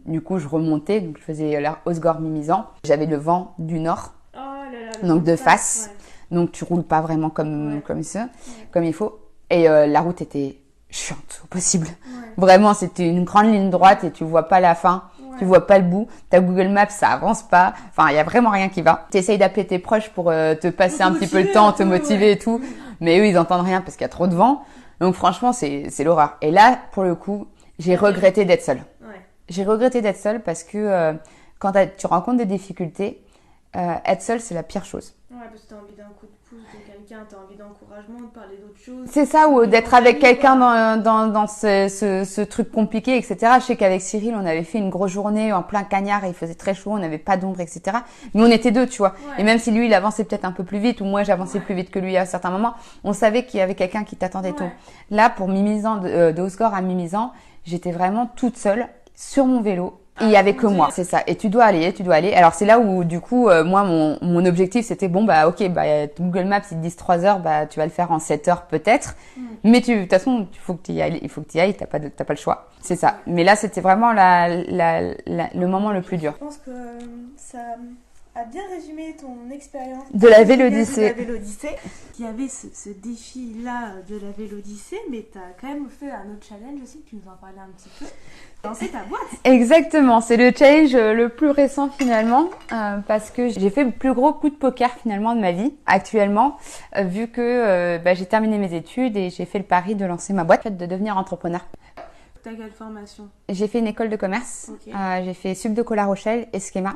du coup, je remontais. Donc, je faisais la Osgore-Mimizan. J'avais le vent du nord, Oh là là, donc de face. Ouais. Donc, tu roules pas vraiment comme ça, comme il faut. Et la route était chiante au possible. Ouais. Vraiment, c'était une grande ligne droite et tu vois pas la fin. Ouais. Tu vois pas le bout. Ta Google Maps, ça avance pas. Enfin, il y a vraiment rien qui va. Tu essayes d'appeler tes proches pour te passer un petit peu le temps, te motiver et tout. Mais eux, ils entendent rien parce qu'il y a trop de vent. Donc, franchement, c'est l'horreur. Et là, pour le coup, j'ai regretté d'être seule. Ouais. J'ai regretté d'être seule parce que quand tu rencontres des difficultés, être seule, c'est la pire chose. Ouais, parce que t'as envie d'un coup de pouce de quelqu'un, t'as envie d'encouragement, de parler d'autres choses. C'est ça, ou d'être avec quelqu'un quoi. dans ce truc compliqué, etc. Je sais qu'avec Cyril, on avait fait une grosse journée en plein cagnard et il faisait très chaud, on n'avait pas d'ombre, etc. Mais on était deux, tu vois. Ouais. Et même si lui, il avançait peut-être un peu plus vite, ou moi, j'avançais plus vite que lui à certains moments, on savait qu'il y avait quelqu'un qui t'attendait tôt. Là, pour Mimizan, de Osgore à Mimizan, j'étais vraiment toute seule sur mon vélo. Et il y avait que moi, c'est ça. Et tu dois aller. Alors c'est là où du coup, moi, mon objectif, c'était bon, bah ok, bah Google Maps, ils te disent 3 heures, bah tu vas le faire en 7 heures peut-être. Mais de toute façon, il faut que tu y ailles, t'as pas le choix. C'est ça. Mais là, c'était vraiment le moment le plus dur. Je pense que ça a bien résumé ton expérience De la Vélodyssée. Il y avait ce défi-là de la Vélodyssée, mais tu as quand même fait un autre challenge aussi, tu nous en parlais un petit peu. Lancer ta boîte. Exactement, c'est le challenge le plus récent finalement, parce que j'ai fait le plus gros coup de poker finalement de ma vie actuellement, vu que j'ai terminé mes études et j'ai fait le pari de lancer ma boîte, de devenir entrepreneur. T'as quelle formation? J'ai fait une école de commerce, j'ai fait Sup de La Rochelle et Schema.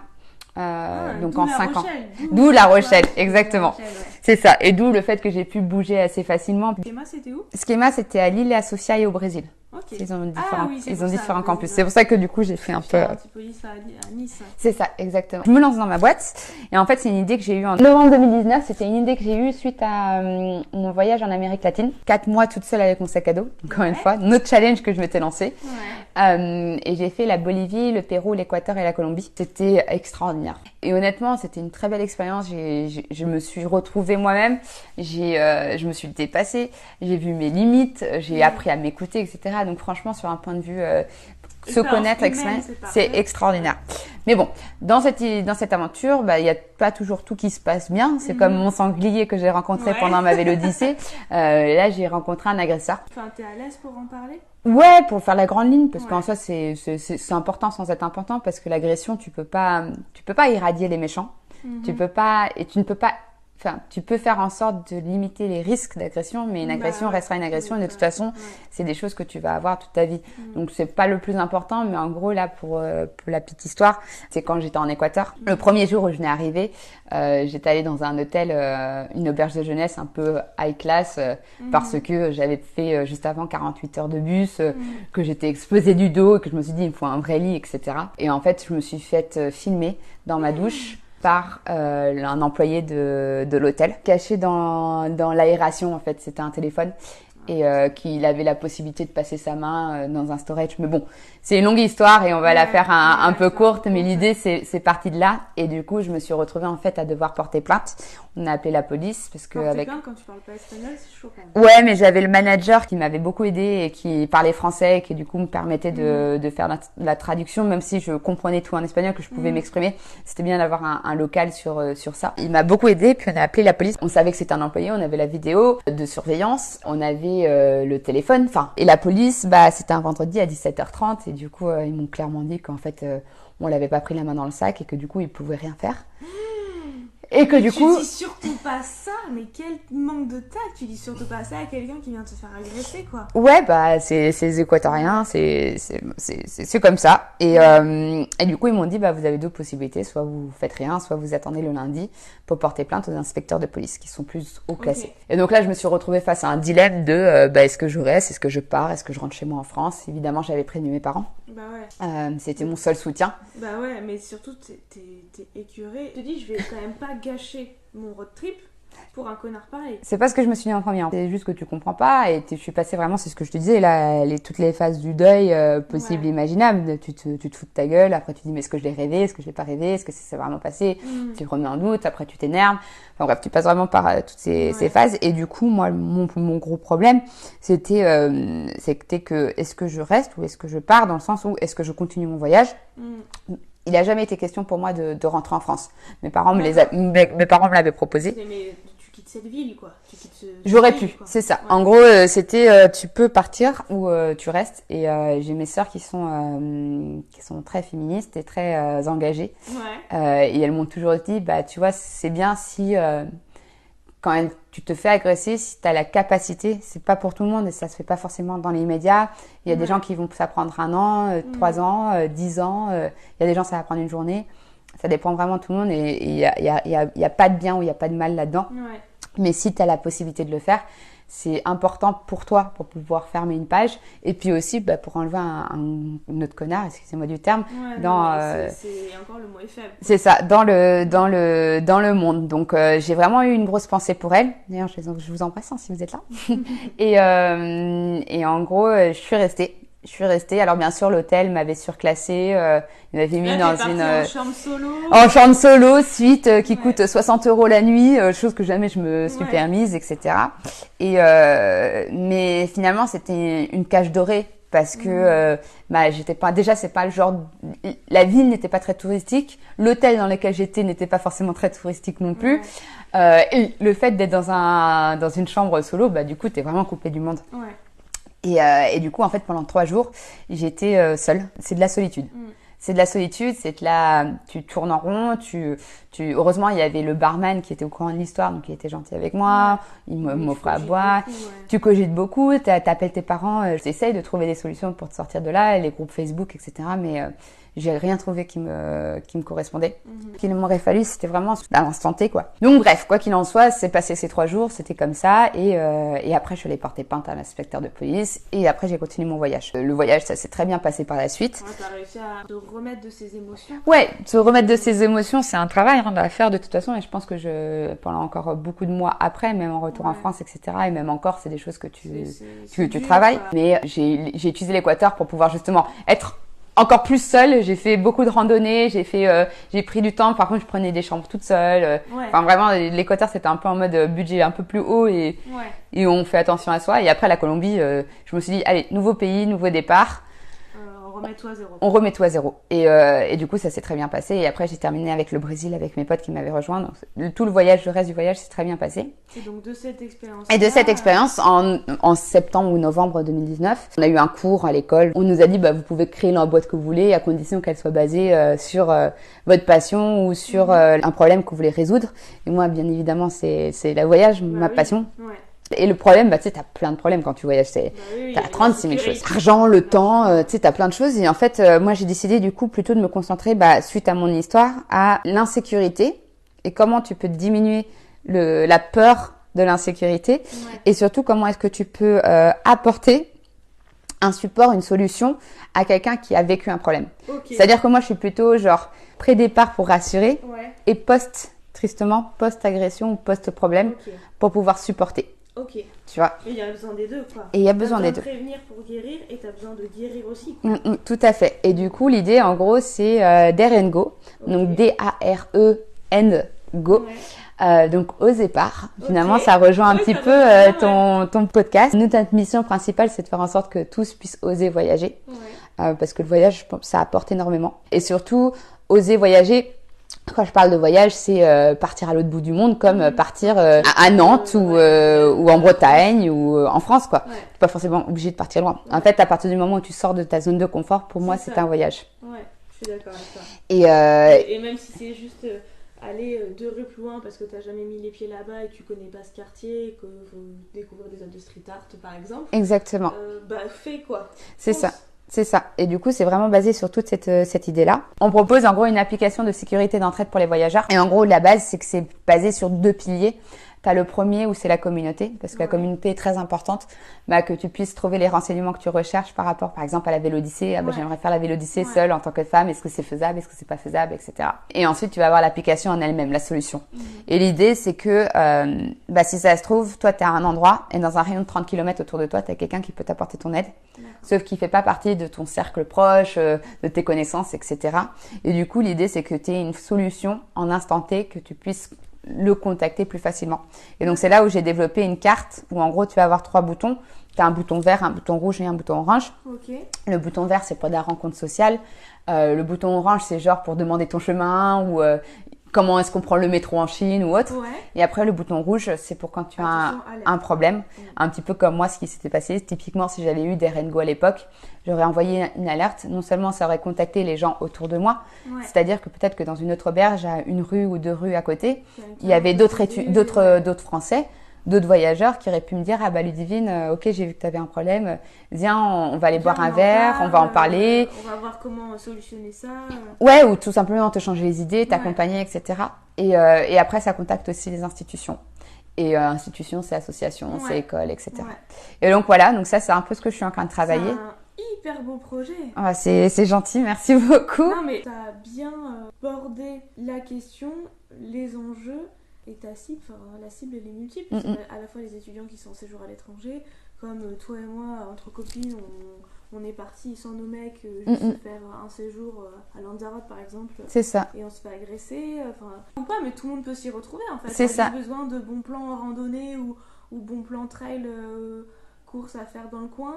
Donc en 5 ans. D'où La Rochelle, exactement. C'est ça. Et d'où le fait que j'ai pu bouger assez facilement. Schema, c'était où? Schema, c'était à Lille et à Sofia et au Brésil. Okay. Ils ont ils ont différents campus. C'est pour ça que du coup, j'ai fait un peu... Antipolis à Nice. C'est ça, exactement. Je me lance dans ma boîte. Et en fait, c'est une idée que j'ai eue en novembre 2019. C'était une idée que j'ai eue suite à mon voyage en Amérique latine. 4 mois toute seule avec mon sac à dos, encore une fois. Notre challenge que je m'étais lancé. Et j'ai fait la Bolivie, le Pérou, l'Équateur et la Colombie. C'était extraordinaire. Et honnêtement, c'était une très belle expérience. Je me suis retrouvée moi-même. Je me suis dépassée. J'ai vu mes limites. J'ai appris à m'écouter, etc. Donc franchement, sur un point de vue se connaître, c'est extraordinaire. Mais bon, dans cette aventure, il y a pas toujours tout qui se passe bien. C'est comme mon sanglier que j'ai rencontré pendant ma Vélodyssée. Là, j'ai rencontré un agresseur. Enfin, t'es à l'aise pour en parler? Ouais, pour faire la grande ligne, parce qu'en soi, c'est important sans être important, parce que l'agression, tu peux pas irradier les méchants. Tu peux pas, et tu ne peux pas. Enfin, tu peux faire en sorte de limiter les risques d'agression, mais une agression restera une agression. Et de toute façon, c'est des choses que tu vas avoir toute ta vie. Donc, c'est pas le plus important, mais en gros, là, pour la petite histoire, c'est quand j'étais en Équateur. Le premier jour où je venais arriver, j'étais allée dans un hôtel, une auberge de jeunesse un peu high class, parce que j'avais fait juste avant 48 heures de bus, que j'étais exposée du dos, et que je me suis dit, il me faut un vrai lit, etc. Et en fait, je me suis faite filmer dans ma douche par un employé de l'hôtel, caché dans l'aération. En fait, c'était un téléphone et qu'il avait la possibilité de passer sa main dans un storage. Mais bon, c'est une longue histoire et on va la faire un peu courte, mais l'idée c'est parti de là. Et du coup, je me suis retrouvée en fait à devoir porter plainte. On a appelé la police parce que porter plainte quand tu parles pas espagnol, c'est chaud quand même. Ouais, mais j'avais le manager qui m'avait beaucoup aidé et qui parlait français et qui du coup me permettait de faire la traduction, même si je comprenais tout en espagnol, que je pouvais m'exprimer. C'était bien d'avoir un local sur ça. Il m'a beaucoup aidé, puis on a appelé la police. On savait que c'était un employé, on avait la vidéo de surveillance, on avait le téléphone, enfin. Et la police, c'était un vendredi à 17h30 et du coup, ils m'ont clairement dit qu'en fait, on l'avait pas pris la main dans le sac et que du coup, ils pouvaient rien faire. Et que du coup... Tu dis surtout pas ça, mais quel manque de tact, tu dis surtout pas ça à quelqu'un qui vient te faire agresser, quoi. Ouais, c'est les Équatoriens, c'est comme ça. Et du coup, ils m'ont dit, vous avez deux possibilités, soit vous faites rien, soit vous attendez le lundi pour porter plainte aux inspecteurs de police qui sont plus haut classés. Et donc là, je me suis retrouvée face à un dilemme de, est-ce que je reste, est-ce que je pars, est-ce que je rentre chez moi en France. Évidemment, j'avais prévenu mes parents. Bah ouais. C'était mon seul soutien. Bah ouais, mais surtout, t'es écurée. Je te dis, je vais quand même pas gâcher mon road trip Pour un connard pareil. C'est pas ce que je me suis dit en premier. C'est juste que tu comprends pas et je suis passée vraiment, c'est ce que je te disais, là, toutes les phases du deuil possibles, imaginables. Tu te fous de ta gueule, après tu te dis mais est-ce que je l'ai rêvé, est-ce que je l'ai pas rêvé, est-ce que ça s'est vraiment passé, tu le remets en doute, après tu t'énerves. Enfin bref, tu passes vraiment par toutes ces phases. Et du coup, moi, mon gros problème, c'était que est-ce que je reste ou est-ce que je pars, dans le sens où est-ce que je continue mon voyage. Il n'a jamais été question pour moi de rentrer en France. Mes parents me l'avaient proposé. Mais tu quittes cette ville, quoi. J'aurais pu, c'est ça. En gros, c'était tu peux partir ou tu restes. Et j'ai mes sœurs qui sont très féministes et très engagées. Et elles m'ont toujours dit, bah tu vois, c'est bien si quand tu te fais agresser, si tu as la capacité, c'est pas pour tout le monde et ça se fait pas forcément dans les médias. Il y a des gens qui vont ça prendre 1 an, 3 ans, 10 ans. Il y a des gens ça va prendre une journée. Ça dépend vraiment de tout le monde et il y a pas de bien ou il y a pas de mal là-dedans. Mais si tu as la possibilité de le faire, c'est important pour toi pour pouvoir fermer une page et puis aussi pour enlever un autre connard, excusez-moi du terme, c'est encore le mot est faible. C'est ça, dans le monde. Donc j'ai vraiment eu une grosse pensée pour elle. D'ailleurs, je vous embrasse si vous êtes là. et en gros, je suis restée. Alors bien sûr, l'hôtel m'avait surclassée. Il m'avait mis dans une chambre solo, suite qui coûte 60 € la nuit, chose que jamais je me suis permise, etc. Mais finalement, c'était une cage dorée parce que j'étais pas. Déjà, c'est pas le genre. La ville n'était pas très touristique. L'hôtel dans lequel j'étais n'était pas forcément très touristique non plus. Et le fait d'être dans une chambre solo, du coup, t'es vraiment coupé du monde. Et du coup, en fait, pendant 3 jours, j'étais seule. C'est de la solitude. C'est de la solitude, tu tournes en rond, heureusement, il y avait le barman qui était au courant de l'histoire, donc il était gentil avec moi, il m'offrait à boire. Tu cogites beaucoup, t'appelles tes parents, j'essaye de trouver des solutions pour te sortir de là, les groupes Facebook, etc. Mais j'ai rien trouvé qui me correspondait. Ce qu'il m'aurait fallu, c'était vraiment à l'instant T, quoi. Donc bref, quoi qu'il en soit, c'est passé ces 3 jours, c'était comme ça, et après je suis allée porter plainte à l'inspecteur de police, et après j'ai continué mon voyage. Le voyage, ça s'est très bien passé par la suite. T'as réussi à te remettre de ces émotions? Ouais, se remettre de ces émotions, c'est un travail à faire de toute façon, et je pense que pendant encore beaucoup de mois après, même en retour en France, etc., et même encore, c'est des choses que tu travailles. Quoi. Mais j'ai utilisé l'Équateur pour pouvoir justement être encore plus seule. J'ai fait beaucoup de randonnées, j'ai pris du temps. Par contre, je prenais des chambres toute seule. Enfin, vraiment, l'Équateur, c'était un peu en mode budget un peu plus haut et on fait attention à soi. Et après, la Colombie, je me suis dit, allez, nouveau pays, nouveau départ. On remet tout à zéro. Et du coup, ça s'est très bien passé. Et après, j'ai terminé avec le Brésil, avec mes potes qui m'avaient rejoint. Donc, tout le reste du voyage, s'est très bien passé. Et donc, de cette expérience. Et de cette expérience, en septembre ou novembre 2019, on a eu un cours à l'école. On nous a dit, vous pouvez créer la boîte que vous voulez, à condition qu'elle soit basée sur votre passion ou sur un problème que vous voulez résoudre. Et moi, bien évidemment, c'est le voyage, ma passion. Et le problème, tu sais, t'as plein de problèmes quand tu voyages. T'as 36 000 choses. L'argent, le temps, tu sais, t'as plein de choses. Et en fait, moi, j'ai décidé du coup plutôt de me concentrer, suite à mon histoire, à l'insécurité et comment tu peux diminuer la peur de l'insécurité et surtout comment est-ce que tu peux apporter un support, une solution à quelqu'un qui a vécu un problème. C'est-à-dire que moi, je suis plutôt genre pré-départ pour rassurer et post-agression ou post-problème pour pouvoir supporter. Tu vois. Et il y a besoin des deux, quoi. Et il y a besoin des deux. T'as besoin de prévenir pour guérir et t'as besoin de guérir aussi. Tout à fait. Et du coup, l'idée, en gros, c'est Dare & Go. Donc, D-A-R-E-N Go. Donc, Oser Part. Finalement, ça rejoint un petit peu ton podcast. Notre mission principale, c'est de faire en sorte que tous puissent oser voyager. Parce que le voyage, je pense, ça apporte énormément. Et surtout, oser voyager. Quand je parle de voyage, c'est partir à l'autre bout du monde, comme partir à Nantes ou en Bretagne ou en France, quoi. T'es pas forcément obligé de partir loin. En fait, à partir du moment où tu sors de ta zone de confort, pour moi, c'est un voyage. Ouais, je suis d'accord avec toi. Et même si c'est juste aller 2 rues plus loin parce que t'as jamais mis les pieds là-bas et que tu connais pas ce quartier, et que faut découvrir des œuvres de street art, par exemple. Exactement. Fais quoi. C'est ça. C'est ça. Et du coup, c'est vraiment basé sur toute cette idée-là. On propose en gros une application de sécurité d'entraide pour les voyageurs. Et en gros, la base, c'est que c'est basé sur 2 piliers. Tu as le premier où c'est la communauté, parce que la communauté est très importante, que tu puisses trouver les renseignements que tu recherches par rapport, par exemple, à la Vélodyssée. J'aimerais faire la Vélodyssée seule en tant que femme. Est-ce que c'est faisable? Est-ce que c'est pas faisable? Etc. Et ensuite, tu vas avoir l'application en elle-même, la solution. Et l'idée, c'est que si ça se trouve, toi, tu es à un endroit et dans un rayon de 30 km autour de toi, tu as quelqu'un qui peut t'apporter ton aide, sauf qu'il fait pas partie de ton cercle proche, de tes connaissances, etc. Et du coup, l'idée, c'est que tu aies une solution en instant T, que tu puisses le contacter plus facilement. Et donc, c'est là où j'ai développé une carte où, en gros, tu vas avoir 3 boutons. Tu as un bouton vert, un bouton rouge et un bouton orange. Le bouton vert, c'est pour des rencontres sociales. Le bouton orange, c'est genre pour demander ton chemin ou comment est-ce qu'on prend le métro en Chine ou autre. Et après, le bouton rouge, c'est pour quand tu as un problème. Un petit peu comme moi, ce qui s'était passé. Typiquement, si j'avais eu des Rengo à l'époque, j'aurais envoyé une alerte. Non seulement ça aurait contacté les gens autour de moi, c'est-à-dire que peut-être que dans une autre auberge, à une rue ou 2 rues à côté, il y avait d'autres Français, d'autres voyageurs qui auraient pu me dire Ludivine, ok, j'ai vu que tu avais un problème, viens, on va aller boire un verre, on va en parler. On va voir comment solutionner ça. Ouais, ou tout simplement te changer les idées, t'accompagner, etc. Et après, ça contacte aussi les institutions. Et institutions, c'est associations, c'est écoles, etc. Et donc voilà, donc ça, c'est un peu ce que je suis en train de travailler. C'est un hyper beau projet. C'est gentil, merci beaucoup. Non, mais t'as bien bordé la question, les enjeux. Et ta cible, la cible elle est multiple, à la fois les étudiants qui sont en séjour à l'étranger, comme toi et moi, entre copines, on est partis sans nos mecs juste faire un séjour à Lanzarote par exemple. C'est ça. Et on se fait agresser, ou pas, mais tout le monde peut s'y retrouver en fait. C'est ça. J'ai besoin de bons plans randonnée ou bons plans trail, course à faire dans le coin.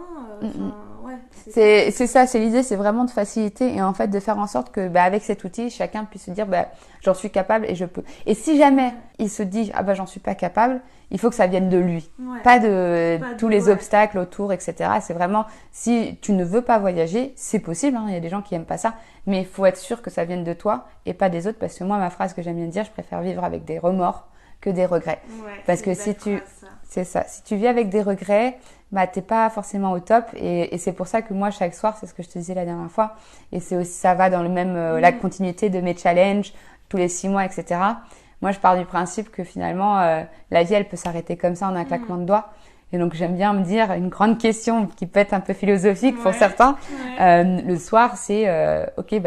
C'est ça, c'est l'idée, c'est vraiment de faciliter et en fait de faire en sorte que avec cet outil, chacun puisse se dire j'en suis capable et je peux. Et si jamais il se dit j'en suis pas capable, il faut que ça vienne de lui, pas de tous les obstacles autour, etc. C'est vraiment, si tu ne veux pas voyager, c'est possible, il y a des gens qui aiment pas ça, mais il faut être sûr que ça vienne de toi et pas des autres, parce que moi, ma phrase que j'aime bien dire, je préfère vivre avec des remords que des regrets. Parce que si tu vis avec des regrets, t'es pas forcément au top, et c'est pour ça que moi, chaque soir, c'est ce que je te disais la dernière fois, et c'est aussi, ça va dans le même, la continuité de mes challenges, tous les 6 mois, etc. Moi, je pars du principe que finalement, la vie, elle peut s'arrêter comme ça en un claquement de doigts. Et donc, j'aime bien me dire une grande question qui peut être un peu philosophique pour certains. Le soir, c'est,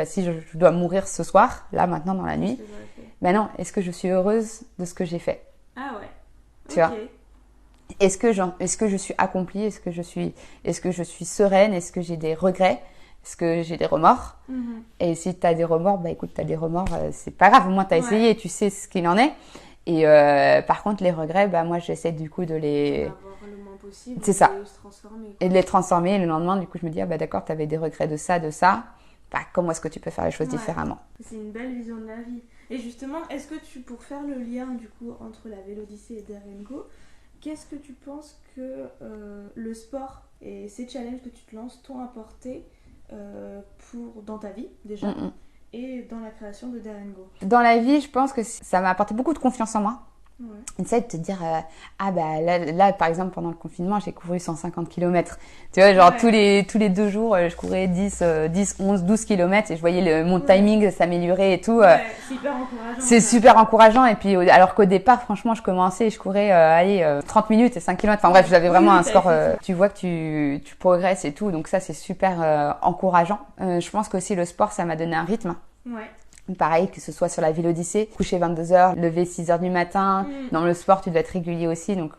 si je dois mourir ce soir, là, maintenant, dans la nuit, non, est-ce que je suis heureuse de ce que j'ai fait? Ah ouais. Tu vois? Est-ce que je suis accomplie? Est-ce que je suis sereine? Est-ce que j'ai des regrets? Est-ce que j'ai des remords? Et si tu as des remords, écoute, tu as des remords, c'est pas grave, au moins tu as essayé et tu sais ce qu'il en est. Et par contre, les regrets, moi j'essaie du coup de les... avoir le moins possible. C'est ça. De se transformer. Et de les transformer. Et le lendemain, du coup, je me dis, d'accord, tu avais des regrets de ça. Comment est-ce que tu peux faire les choses différemment? C'est une belle vision de la vie. Et justement, est-ce que pour faire le lien du coup entre la Vélodyssée et Darengo, qu'est-ce que tu penses que le sport et ces challenges que tu te lances t'ont apporté dans ta vie déjà et dans la création de Darengo? Dans la vie, je pense que ça m'a apporté beaucoup de confiance en moi. Et ça, de te dire, là, par exemple, pendant le confinement, j'ai couru 150 km. Tu vois, tous les 2 jours, je courais 10, 11, 12 km et je voyais mon timing s'améliorer et tout. C'est hyper encourageant. C'est super encourageant. Et puis, alors qu'au départ, franchement, je commençais et je courais, 30 minutes et 5 km. Enfin bref, j'avais vraiment un score. Tu vois que tu progresses et tout. Donc ça, c'est super encourageant. Je pense qu'aussi le sport, ça m'a donné un rythme. Pareil, que ce soit sur la Vélodyssée, coucher 22h, lever 6h du matin. Dans le sport, tu dois être régulier aussi. Donc,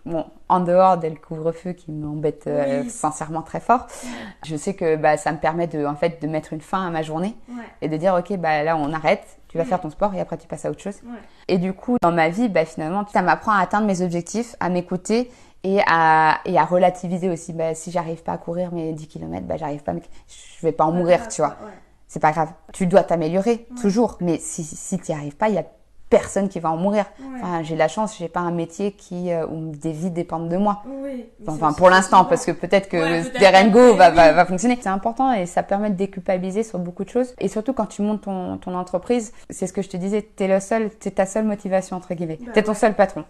en dehors dès le couvre-feu qui m'embête sincèrement très fort, je sais que ça me permet de mettre une fin à ma journée et de dire, ok, là, on arrête. Tu vas faire ton sport et après, tu passes à autre chose. Et du coup, dans ma vie, finalement, ça m'apprend à atteindre mes objectifs, à m'écouter et à relativiser aussi. Si j'arrive pas à courir mes 10 km, j'arrive pas, je vais pas en mourir, tu vois. C'est pas grave. Tu dois t'améliorer, toujours. Mais si tu n'y arrives pas, il y a personne qui va en mourir. Enfin, j'ai la chance, j'ai pas un métier où des vies dépendent de moi. Pour l'instant, parce que peut-être que Darengo va fonctionner. C'est important et ça permet de déculpabiliser sur beaucoup de choses. Et surtout quand tu montes ton entreprise, c'est ce que je te disais, t'es ta seule motivation, entre guillemets. T'es ton seul patron.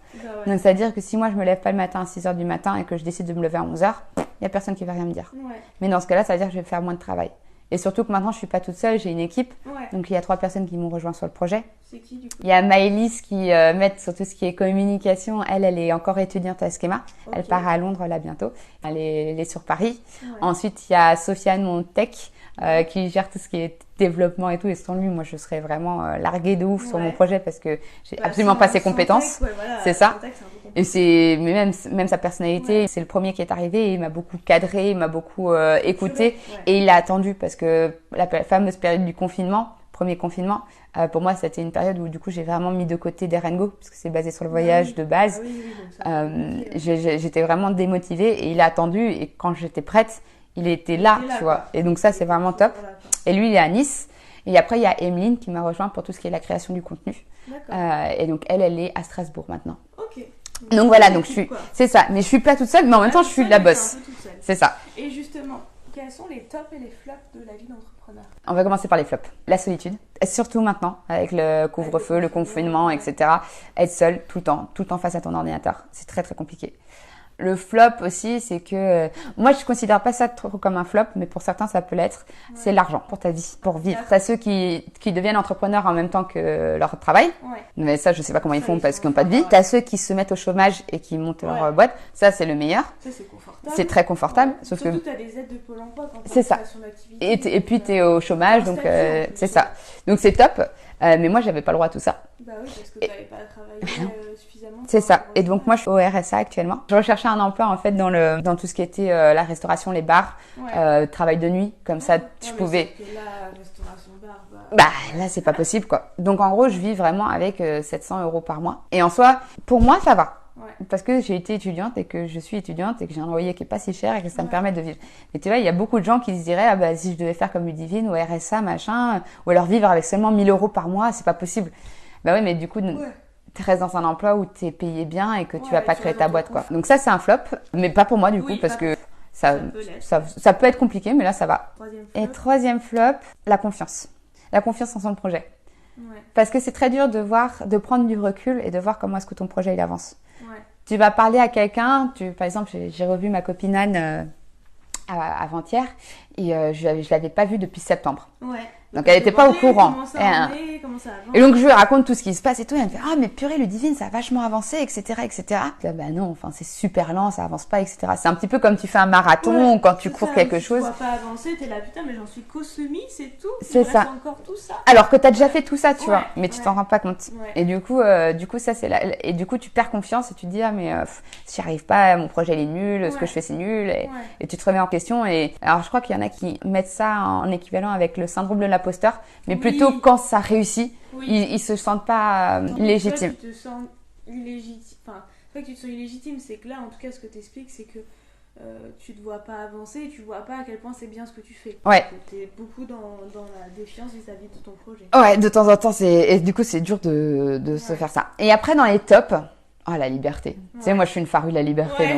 Donc, c'est-à-dire que si moi, je me lève pas le matin à 6h du matin et que je décide de me lever à 11h, il y a personne qui va rien me dire. Mais dans ce cas-là, ça veut dire que je vais faire moins de travail. Et surtout que maintenant, je suis pas toute seule, j'ai une équipe. Ouais. Donc, il y a 3 personnes qui m'ont rejoint sur le projet. C'est qui du coup? Il y a Maëlys qui m'aide sur tout ce qui est communication. Elle est encore étudiante à Schema. Ok. Elle part à Londres là bientôt. Elle est sur Paris. Ouais. Ensuite, il y a Sofiane, mon tech, qui gère tout ce qui est développement et tout. Et sans lui, moi, je serais vraiment larguée de ouf sur mon projet parce que j'ai absolument pas ses compétences. C'est ça. Et même sa personnalité, c'est le premier qui est arrivé. Il m'a beaucoup cadré, il m'a beaucoup écouté. Et il a attendu parce que la fameuse période du confinement, premier confinement, pour moi, c'était une période où du coup, j'ai vraiment mis de côté d'Erengo parce que c'est basé sur le voyage de base. J'étais vraiment démotivée et il a attendu. Et quand j'étais prête, il était là, tu vois. Et donc ça, c'est vraiment top. Et lui, il est à Nice. Et après, il y a Emeline qui m'a rejoint pour tout ce qui est la création du contenu. Et donc, elle est à Strasbourg maintenant. Ok. Donc voilà, donc c'est ça. Mais je suis pas toute seule, mais en même temps, je suis la boss. C'est ça. Et justement, quels sont les tops et les flops de la vie d'entrepreneur? On va commencer par les flops. La solitude. Et surtout maintenant, avec le couvre-feu, le confinement, etc. Être seule tout le temps face à ton ordinateur. C'est très, très compliqué. Le flop aussi, c'est que moi je considère pas ça trop comme un flop, mais pour certains ça peut l'être. C'est l'argent pour ta vie, pour vivre. T'as ceux qui deviennent entrepreneurs en même temps que leur travail, mais ça je sais pas comment ils font parce qu'ils n'ont pas de vie. T'as ceux qui se mettent au chômage et qui montent leur boîte, ça c'est le meilleur. Ça c'est confortable. C'est très confortable, sauf surtout que t'as des aides de Pôle emploi quand c'est ça. Et puis t'es au chômage, donc c'est ça. Donc c'est top. Mais moi j'avais pas le droit à tout ça. Bah oui, parce que t'avais pas travaillé suffisamment. C'est ça. Et donc moi je suis au RSA actuellement. Je recherchais un emploi en fait dans tout ce qui était la restauration, les bars, travail de nuit, comme ça je pouvais. Là, restauration bar, bah là c'est pas possible quoi. Donc en gros je vis vraiment avec 700 € par mois. Et en soi pour moi ça va. Parce que j'ai été étudiante et que je suis étudiante et que j'ai un loyer qui est pas si cher et que ça me permet de vivre. Et tu vois, il y a beaucoup de gens qui se diraient, ah bah, si je devais faire comme Ludivine ou RSA, machin, ou alors vivre avec seulement 1000 € par mois, c'est pas possible. Bah oui, mais du coup, tu restes dans un emploi où tu es payé bien et que tu vas pas créer ta boîte, quoi. Donc ça, c'est un flop, mais pas pour moi, du coup, parce que ça peut être compliqué, mais là, ça va. Et troisième flop, la confiance. La confiance en son projet. Parce que c'est très dur de prendre du recul et de voir comment est-ce que ton projet il avance. Tu vas parler à quelqu'un, par exemple, j'ai revu ma copine Anne avant-hier et je l'avais pas vue depuis septembre. Donc elle n'était pas au courant. Et donc je lui raconte tout ce qui se passe et tout. Et elle me fait ah mais purée Ludivine ça a vachement avancé etc etc. Bah non enfin c'est super lent ça avance pas etc. C'est un petit peu comme tu fais un marathon ou quand tu cours quelque chose. Tu vois pas avancer t'es là putain mais j'en suis qu'au semi c'est tout. C'est ça. Encore tout ça. Alors que t'as déjà fait tout ça tu vois mais tu t'en rends pas compte. Et du coup ça c'est là et du coup tu perds confiance et tu te dis ah mais j'y arrive pas mon projet il est nul ce que je fais c'est nul et tu te remets en question et alors je crois qu'il y en a qui mettent ça en équivalent avec le syndrome de l'imposteur mais plutôt quand ça réussit ils se sentent pas légitimes. Toi, tu te sens illégitime. Enfin, pas que tu te sens illégitime, c'est que là, en tout cas, ce que t'expliques, c'est que tu te vois pas avancer et tu vois pas à quel point c'est bien ce que tu fais. T'es beaucoup dans la défiance vis-à-vis de ton projet. Ouais, de temps en temps, et du coup, c'est dur de se faire ça. Et après, dans les tops, la liberté. Tu sais, moi, je suis une farue de la liberté,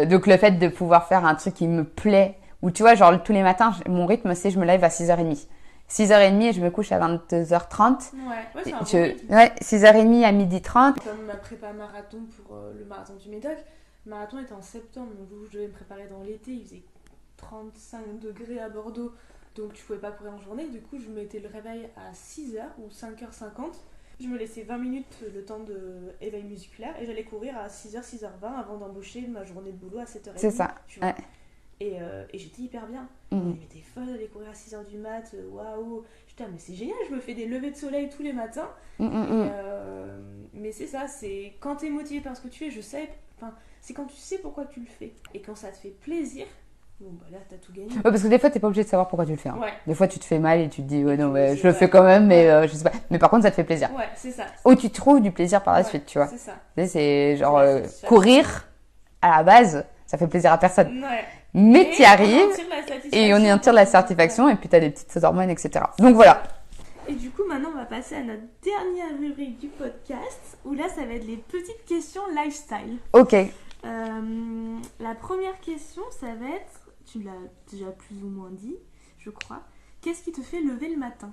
donc le fait de pouvoir faire un truc qui me plaît, ou tu vois, genre tous les matins, mon rythme, c'est je me lève à 6h30. 6h30 et je me couche à 22h30. C'est un bon 6h30 à 12h30. Comme ma prépa marathon pour le marathon du Médoc, le marathon était en septembre, donc je devais me préparer dans l'été, il faisait 35 degrés à Bordeaux, donc tu pouvais pas courir en journée, du coup je mettais le réveil à 6h ou 5h50, je me laissais 20 minutes le temps de éveil musculaire et j'allais courir à 6h, 6h20 avant d'embaucher ma journée de boulot à 7h30. C'est ça, Et j'étais hyper bien. Il m'était folle d'aller courir à 6h du mat. Waouh. Putain, mais c'est génial, je me fais des levées de soleil tous les matins. Mais c'est ça, c'est quand t'es motivé par ce que tu fais, c'est quand tu sais pourquoi tu le fais. Et quand ça te fait plaisir, bon bah là t'as tout gagné. Parce que des fois t'es pas obligé de savoir pourquoi tu le fais. Hein. Des fois tu te fais mal et tu te dis je le fais quand même, mais je sais pas. Mais par contre ça te fait plaisir. C'est ça. Ou tu trouves du plaisir par la suite, tu vois. C'est ça. C'est genre courir à la base, ça fait plaisir à personne. Mais t'y arrives et on y en tire la satisfaction et puis t'as des petites hormones, etc. Donc voilà. Et du coup, maintenant, on va passer à notre dernière rubrique du podcast où là, ça va être les petites questions lifestyle. Ok. La première question, ça va être, tu l'as déjà plus ou moins dit, je crois. Qu'est-ce qui te fait lever le matin ?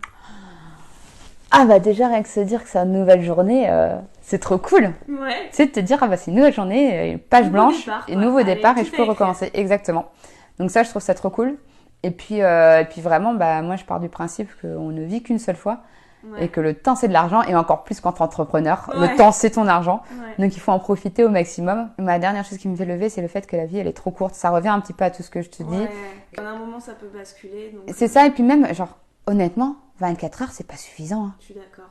Ah bah déjà rien que se dire que c'est une nouvelle journée, c'est trop cool. Tu sais, de te dire c'est une nouvelle journée, une page blanche, et nouveau départ et je peux recommencer. Exactement. Donc ça je trouve ça trop cool. Et puis vraiment, moi, je pars du principe qu'on ne vit qu'une seule fois. Ouais. Et que le temps, c'est de l'argent. Et encore plus quand t'es entrepreneur. Ouais. Le temps, c'est ton argent. Ouais. Donc, il faut en profiter au maximum. Ma dernière chose qui me fait lever, c'est le fait que la vie, elle est trop courte. Ça revient un petit peu à tout ce que je te dis. Ouais. À un moment, ça peut basculer. Donc... C'est ça. Et puis même, genre, honnêtement, 24 heures, c'est pas suffisant. Hein. Je suis d'accord.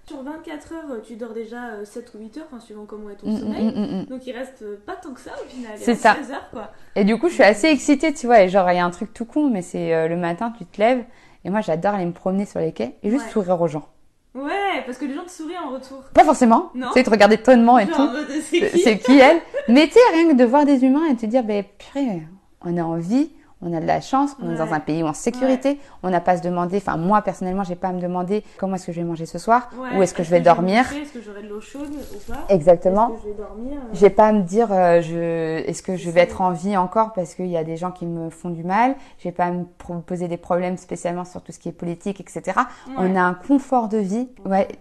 Sur 24 heures, tu dors déjà 7 ou 8 heures, enfin, suivant comment est ton sommeil. Donc, il reste pas tant que ça au final. C'est ça. 16 heures, quoi. Et du coup, je suis assez excitée, tu vois. Et genre, il y a un truc tout con, mais c'est le matin, tu te lèves. Et moi, j'adore aller me promener sur les quais et juste sourire aux gens. Ouais, parce que les gens te sourient en retour. Pas forcément. Non. Tu sais, te regarder tonnement et Genre, tout. c'est qui Elle. Mais tu sais, rien que de voir des humains et te dire, purée, on est en vie, on a de la chance, on est dans un pays où on est en sécurité, on n'a pas à se demander, enfin moi personnellement, j'ai pas à me demander comment est-ce que je vais manger ce soir, où est-ce que je vais dormir. Est-ce que j'aurai de l'eau chaude ou pas? Exactement. Est-ce que je vais dormir J'ai pas à me dire, est-ce que je vais être en vie encore parce qu'il y a des gens qui me font du mal. J'ai pas à me poser des problèmes spécialement sur tout ce qui est politique, etc. Ouais. On a un confort de vie,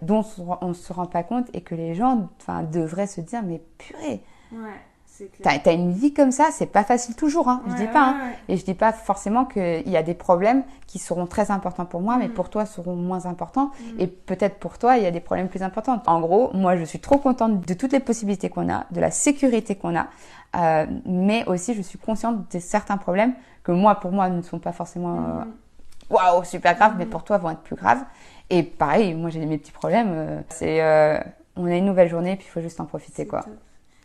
dont on se rend pas compte et que les gens, devraient se dire, mais purée. Ouais. T'as une vie comme ça, c'est pas facile toujours, hein. Je dis pas, hein. Et je dis pas forcément qu'il y a des problèmes qui seront très importants pour moi, mais pour toi seront moins importants. Et peut-être pour toi, il y a des problèmes plus importants. En gros, moi, je suis trop contente de toutes les possibilités qu'on a, de la sécurité qu'on a, mais aussi je suis consciente de certains problèmes que moi, pour moi, ne sont pas forcément waouh, super graves, mais pour toi vont être plus graves. Et pareil, moi, j'ai mes petits problèmes. On a une nouvelle journée, puis il faut juste en profiter, quoi. Top.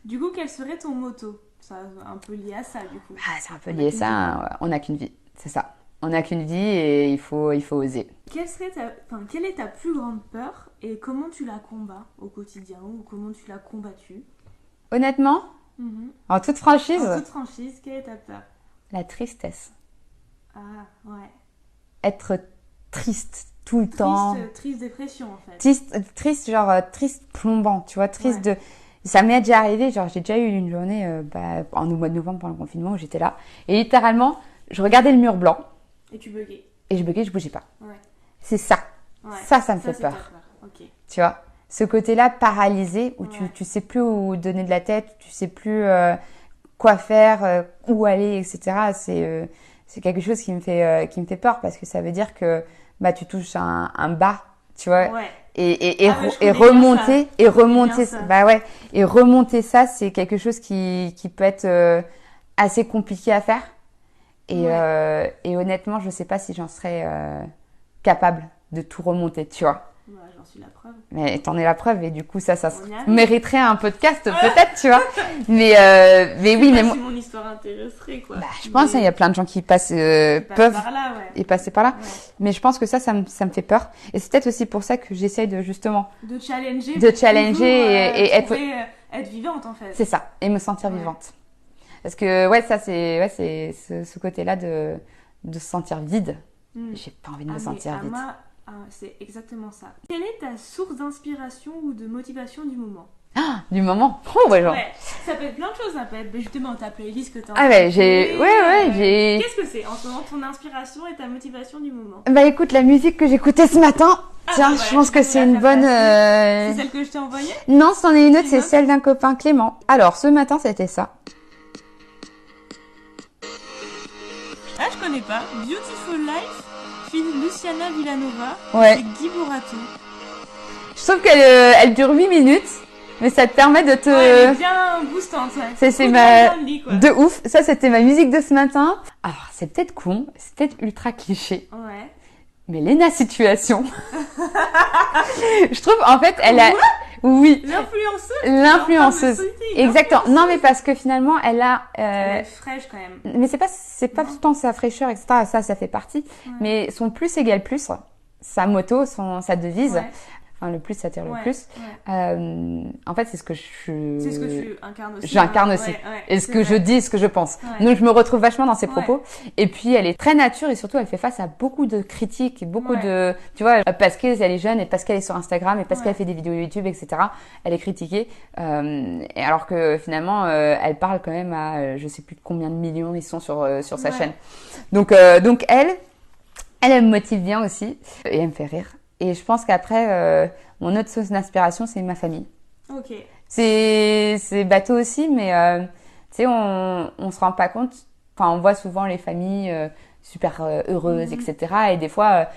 Du coup, quel serait ton motto? C'est un peu lié à ça, du coup. C'est un peu lié à ça. Hein. On n'a qu'une vie, c'est ça. On n'a qu'une vie et il faut oser. Quelle est ta plus grande peur et comment tu la combats au quotidien ou comment tu l'as combattue? Honnêtement, en toute franchise. En toute franchise, quelle est ta peur? La tristesse. Ah, ouais. Être triste tout le temps. Triste dépression, en fait. Triste, genre triste plombant, tu vois, triste de... Ça m'est déjà arrivé, genre j'ai déjà eu une journée au mois de novembre pendant le confinement où j'étais là. Et littéralement, je regardais le mur blanc. Et tu buguais. Et je buguais, je bougeais pas. Ouais. C'est ça. Ouais. Ça me fait peur. Okay. Tu vois, ce côté-là paralysé où tu sais plus où donner de la tête, tu sais plus quoi faire, où aller, etc. C'est quelque chose qui me fait peur parce que ça veut dire que tu touches un bas, tu vois. Ouais. Et remonter ça, c'est quelque chose qui peut être assez compliqué à faire. Et honnêtement, je sais pas si j'en serais capable de tout remonter, tu vois. Ouais, j'en suis la preuve. Mais t'en es la preuve et du coup ça mériterait un podcast peut-être, tu vois. Mais oui, mais moi. Si mon histoire intéresserait quoi. Je pense il y a plein de gens qui peuvent par là, et passer par là. Ouais. Mais je pense que ça me fait peur. Et c'est peut-être aussi pour ça que j'essaye de justement de challenger et être vivante en fait. C'est ça, et me sentir vivante. Parce que ça c'est ce côté-là de se sentir vide. J'ai pas envie de me sentir vide. C'est exactement ça. Quelle est ta source d'inspiration ou de motivation du moment? Du moment? Oh ouais, genre. Ouais, ça peut être plein de choses, ça peut être justement ta playlist que t'as. Qu'est-ce que c'est en ce moment ton inspiration et ta motivation du moment? Écoute, la musique que j'écoutais ce matin. Tiens, je pense que c'est une bonne... C'est celle que je t'ai envoyée? Non, c'en est une autre, c'est celle d'un copain, Clément. Alors, ce matin, c'était ça. Ah, je connais pas. Beautiful Life, film Luciana Villanova, c'est Guy Borato. Je trouve qu'elle dure 8 minutes, mais ça te permet de te... elle est bien boostante, ouais. C'est de ouf. Ça, c'était ma musique de ce matin. Alors, c'est peut-être con, c'est peut-être ultra cliché. Ouais. Mais Léna Situation. Je trouve, en fait, elle a... Oui. L'influenceuse. Exactement. Non, mais parce que finalement, elle est fraîche quand même. Mais c'est pas tout le temps sa fraîcheur, etc. Ça fait partie. Ouais. Mais son plus égale plus, sa moto, sa devise. Ouais. Enfin, le plus s'attire le plus. Ouais. En fait, c'est ce que c'est ce que tu incarnes aussi. J'incarne aussi. Et ce que je dis, ce que je pense. Ouais. Donc, je me retrouve vachement dans ses propos. Et puis, elle est très nature et surtout, elle fait face à beaucoup de critiques, beaucoup de, tu vois, parce qu'elle est jeune et parce qu'elle est sur Instagram et parce qu'elle fait des vidéos YouTube, etc. Elle est critiquée. Et alors que finalement, elle parle quand même à, je sais plus de combien de millions ils sont sur sa chaîne. Donc elle me motive bien aussi et elle me fait rire. Et je pense qu'après, mon autre source d'inspiration, c'est ma famille. Ok. C'est bateau aussi, mais tu sais, on se rend pas compte. Enfin, on voit souvent les familles super heureuse, etc. Et des fois,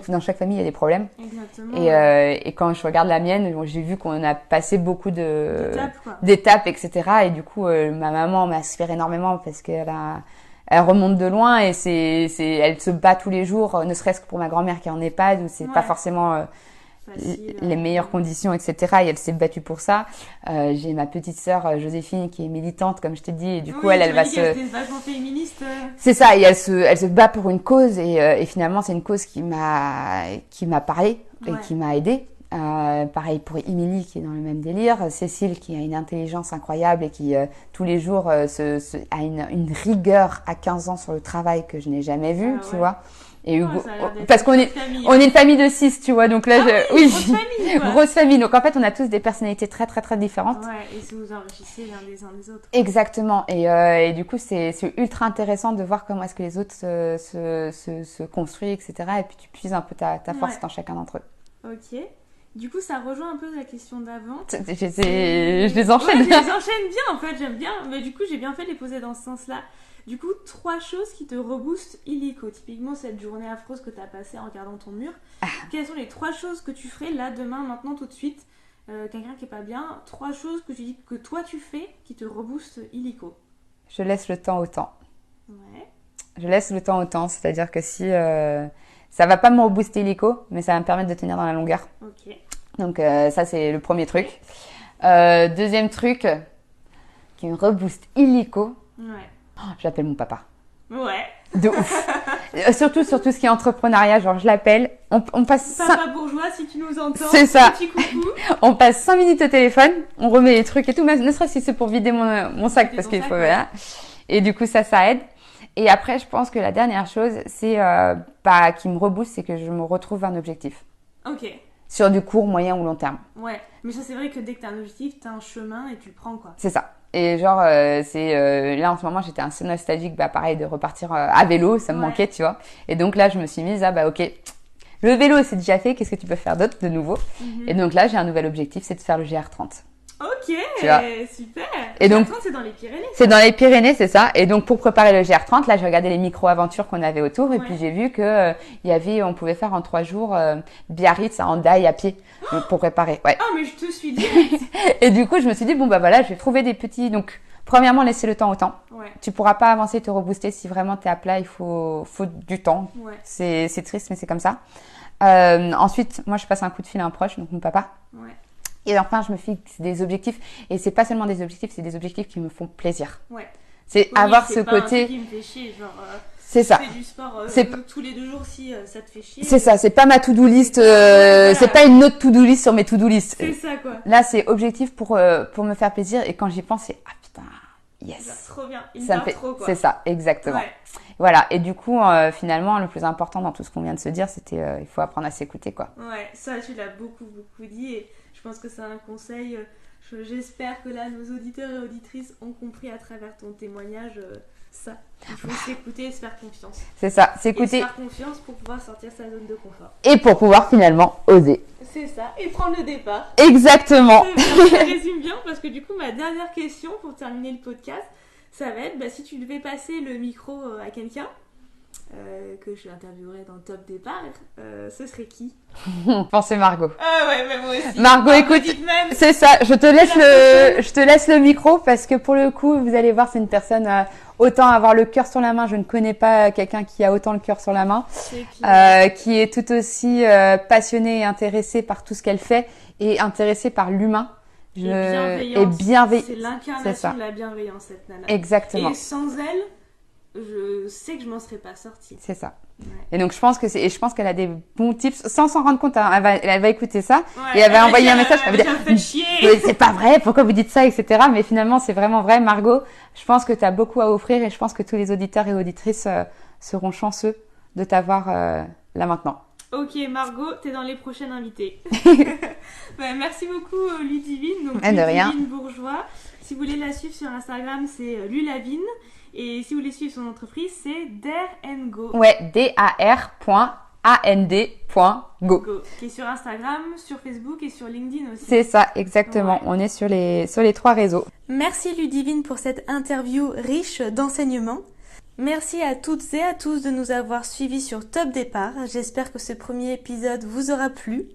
dans chaque famille, il y a des problèmes. Exactement. Et quand je regarde la mienne, j'ai vu qu'on a passé beaucoup d'étapes, etc. Et du coup, ma maman m'inspire énormément parce qu'elle remonte de loin et elle se bat tous les jours, ne serait-ce que pour ma grand-mère qui est en EHPAD où c'est pas forcément les meilleures conditions, etc. Et elle s'est battue pour ça. J'ai ma petite sœur Joséphine qui est militante, comme je t'ai dit, et du coup elle va se. Elle est vachement féministe. C'est ça, et elle se bat pour une cause et finalement c'est une cause qui m'a parlé et qui m'a aidée. Pareil pour Émilie qui est dans le même délire, Cécile qui a une intelligence incroyable et qui tous les jours a une rigueur à 15 ans sur le travail que je n'ai jamais vue, tu vois. Et Hugo, parce qu'on est une famille de 6, tu vois, donc là, oui, grosse famille, quoi. Grosse famille. Donc en fait, on a tous des personnalités très très très différentes. Ouais, et si vous enrichissez l'un des uns des autres. Exactement. Et du coup, c'est ultra intéressant de voir comment est-ce que les autres se construisent, etc. Et puis tu puises un peu ta force dans chacun d'entre eux. Ok. Du coup, ça rejoint un peu la question d'avant. Je les enchaîne. Ouais, je les enchaîne bien, en fait, j'aime bien. Mais du coup, j'ai bien fait de les poser dans ce sens-là. Du coup, 3 choses qui te reboostent illico. Typiquement, cette journée affreuse que tu as passée en regardant ton mur. Quelles sont les 3 choses que tu ferais là, demain, maintenant, tout de suite quelqu'un qui est pas bien. 3 choses que tu dis que toi tu fais qui te reboostent illico. Je laisse le temps au temps. Ouais. Je laisse le temps au temps. C'est-à-dire que si... ça va pas me rebooster illico, mais ça va me permettre de tenir dans la longueur. Ok. Donc ça, c'est le premier truc. Deuxième truc qui me rebooste illico. Ouais. J'appelle mon papa. Ouais. De ouf. Surtout sur tout ce qui est entrepreneuriat, genre je l'appelle, on passe... Papa bourgeois, si tu nous entends, c'est ça. Petit coucou. On passe 5 minutes au téléphone, on remet les trucs et tout, mais ne serait-ce que c'est pour vider mon sac parce qu'il faut... Voilà. Et du coup, ça aide. Et après, je pense que la dernière chose, c'est qui me rebooste, c'est que je me retrouve un objectif. Ok. Sur du court, moyen ou long terme. Ouais, mais ça c'est vrai que dès que t'as un objectif, t'as un chemin et tu le prends quoi. C'est ça. Et genre, là en ce moment, j'étais assez nostalgique, pareil, de repartir à vélo, ça me manquait, tu vois. Et donc là, je me suis mise ok, le vélo c'est déjà fait, qu'est-ce que tu peux faire d'autre de nouveau? Et donc là, j'ai un nouvel objectif, c'est de faire le GR30. Ok, super. Et donc, GR30, c'est dans les Pyrénées. C'est dans les Pyrénées, c'est ça. Et donc, pour préparer le GR30, là, j'ai regardé les micro-aventures qu'on avait autour. Et puis, j'ai vu que on pouvait faire en 3 jours Biarritz à Hendaye à pied pour préparer. Ouais. Ah, mais je te suis direct. Et du coup, je me suis dit, voilà, je vais trouver des petits... Donc, premièrement, laisser le temps au temps. Ouais. Tu pourras pas avancer, te rebooster si vraiment t'es à plat. Il faut du temps. Ouais. C'est triste, mais c'est comme ça. Ensuite, moi, je passe un coup de fil à un proche, donc mon papa. Ouais. Et enfin, je me fixe des objectifs. Et c'est pas seulement des objectifs, c'est des objectifs qui me font plaisir. Ouais. C'est avoir ce côté... C'est pas un truc qui me fait chier, genre... c'est ça. Tu fais du sport tous les 2 jours si ça te fait chier. C'est ça, c'est pas ma to-do list, c'est pas une autre to-do list sur mes to-do list. C'est ça, quoi. Là, c'est objectif pour me faire plaisir. Et quand j'y pense, c'est « Ah putain, yes !» C'est trop bien, il ça me fait trop, quoi. C'est ça, exactement. Ouais. Voilà, et du coup, finalement, le plus important dans tout ce qu'on vient de se dire, c'était il faut apprendre à s'écouter, quoi. Ouais, ça, tu l'as beaucoup dit et je pense que c'est un conseil. J'espère que là, nos auditeurs et auditrices ont compris à travers ton témoignage ça. Il faut s'écouter et se faire confiance. C'est ça, Et s'écouter. se faire confiance pour pouvoir sortir sa zone de confort. Et pour pouvoir finalement oser. C'est ça, et prendre le départ. Exactement. Ça résume bien parce que du coup, ma dernière question pour terminer le podcast, ça va être si tu devais passer le micro à quelqu'un que je interviewerais dans le top départ, ce serait qui? Pensez Margot. Ah ouais, mais moi aussi. Margot, écoute, c'est ça, je te laisse le micro parce que pour le coup, vous allez voir, c'est une personne autant avoir le cœur sur la main, je ne connais pas quelqu'un qui a autant le cœur sur la main, qui est tout aussi passionnée et intéressée par tout ce qu'elle fait et intéressée par l'humain. Et bienveillance. C'est l'incarnation ça. de la bienveillance, cette nana. Exactement. Et sans elle, je sais que je m'en serais pas sortie. C'est ça. Ouais. Et donc je pense qu'elle a des bons tips sans s'en rendre compte. Hein, elle va écouter ça ouais, et elle va envoyer un message. Elle va dire chier. C'est pas vrai. Pourquoi vous dites ça, etc. Mais finalement c'est vraiment vrai, Margot. Je pense que tu as beaucoup à offrir et je pense que tous les auditeurs et auditrices seront chanceux de t'avoir là maintenant. Ok Margot, t'es dans les prochaines invitées. Merci beaucoup Ludivine. Donc, de rien. Ludivine Bourgeois. Si vous voulez la suivre sur Instagram, c'est Lulavine. Et si vous voulez suivre son entreprise, c'est Dare & Go. Ouais, dar.and.go. Qui est sur Instagram, sur Facebook et sur LinkedIn aussi. C'est ça, exactement. Ouais. On est sur les 3 réseaux. Merci Ludivine pour cette interview riche d'enseignements. Merci à toutes et à tous de nous avoir suivis sur Top Départ. J'espère que ce premier épisode vous aura plu.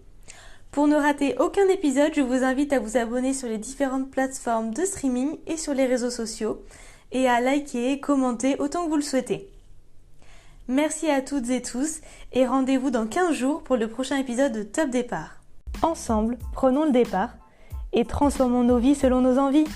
Pour ne rater aucun épisode, je vous invite à vous abonner sur les différentes plateformes de streaming et sur les réseaux sociaux et à liker et commenter autant que vous le souhaitez. Merci à toutes et tous et rendez-vous dans 15 jours pour le prochain épisode de Top Départ. Ensemble, prenons le départ et transformons nos vies selon nos envies.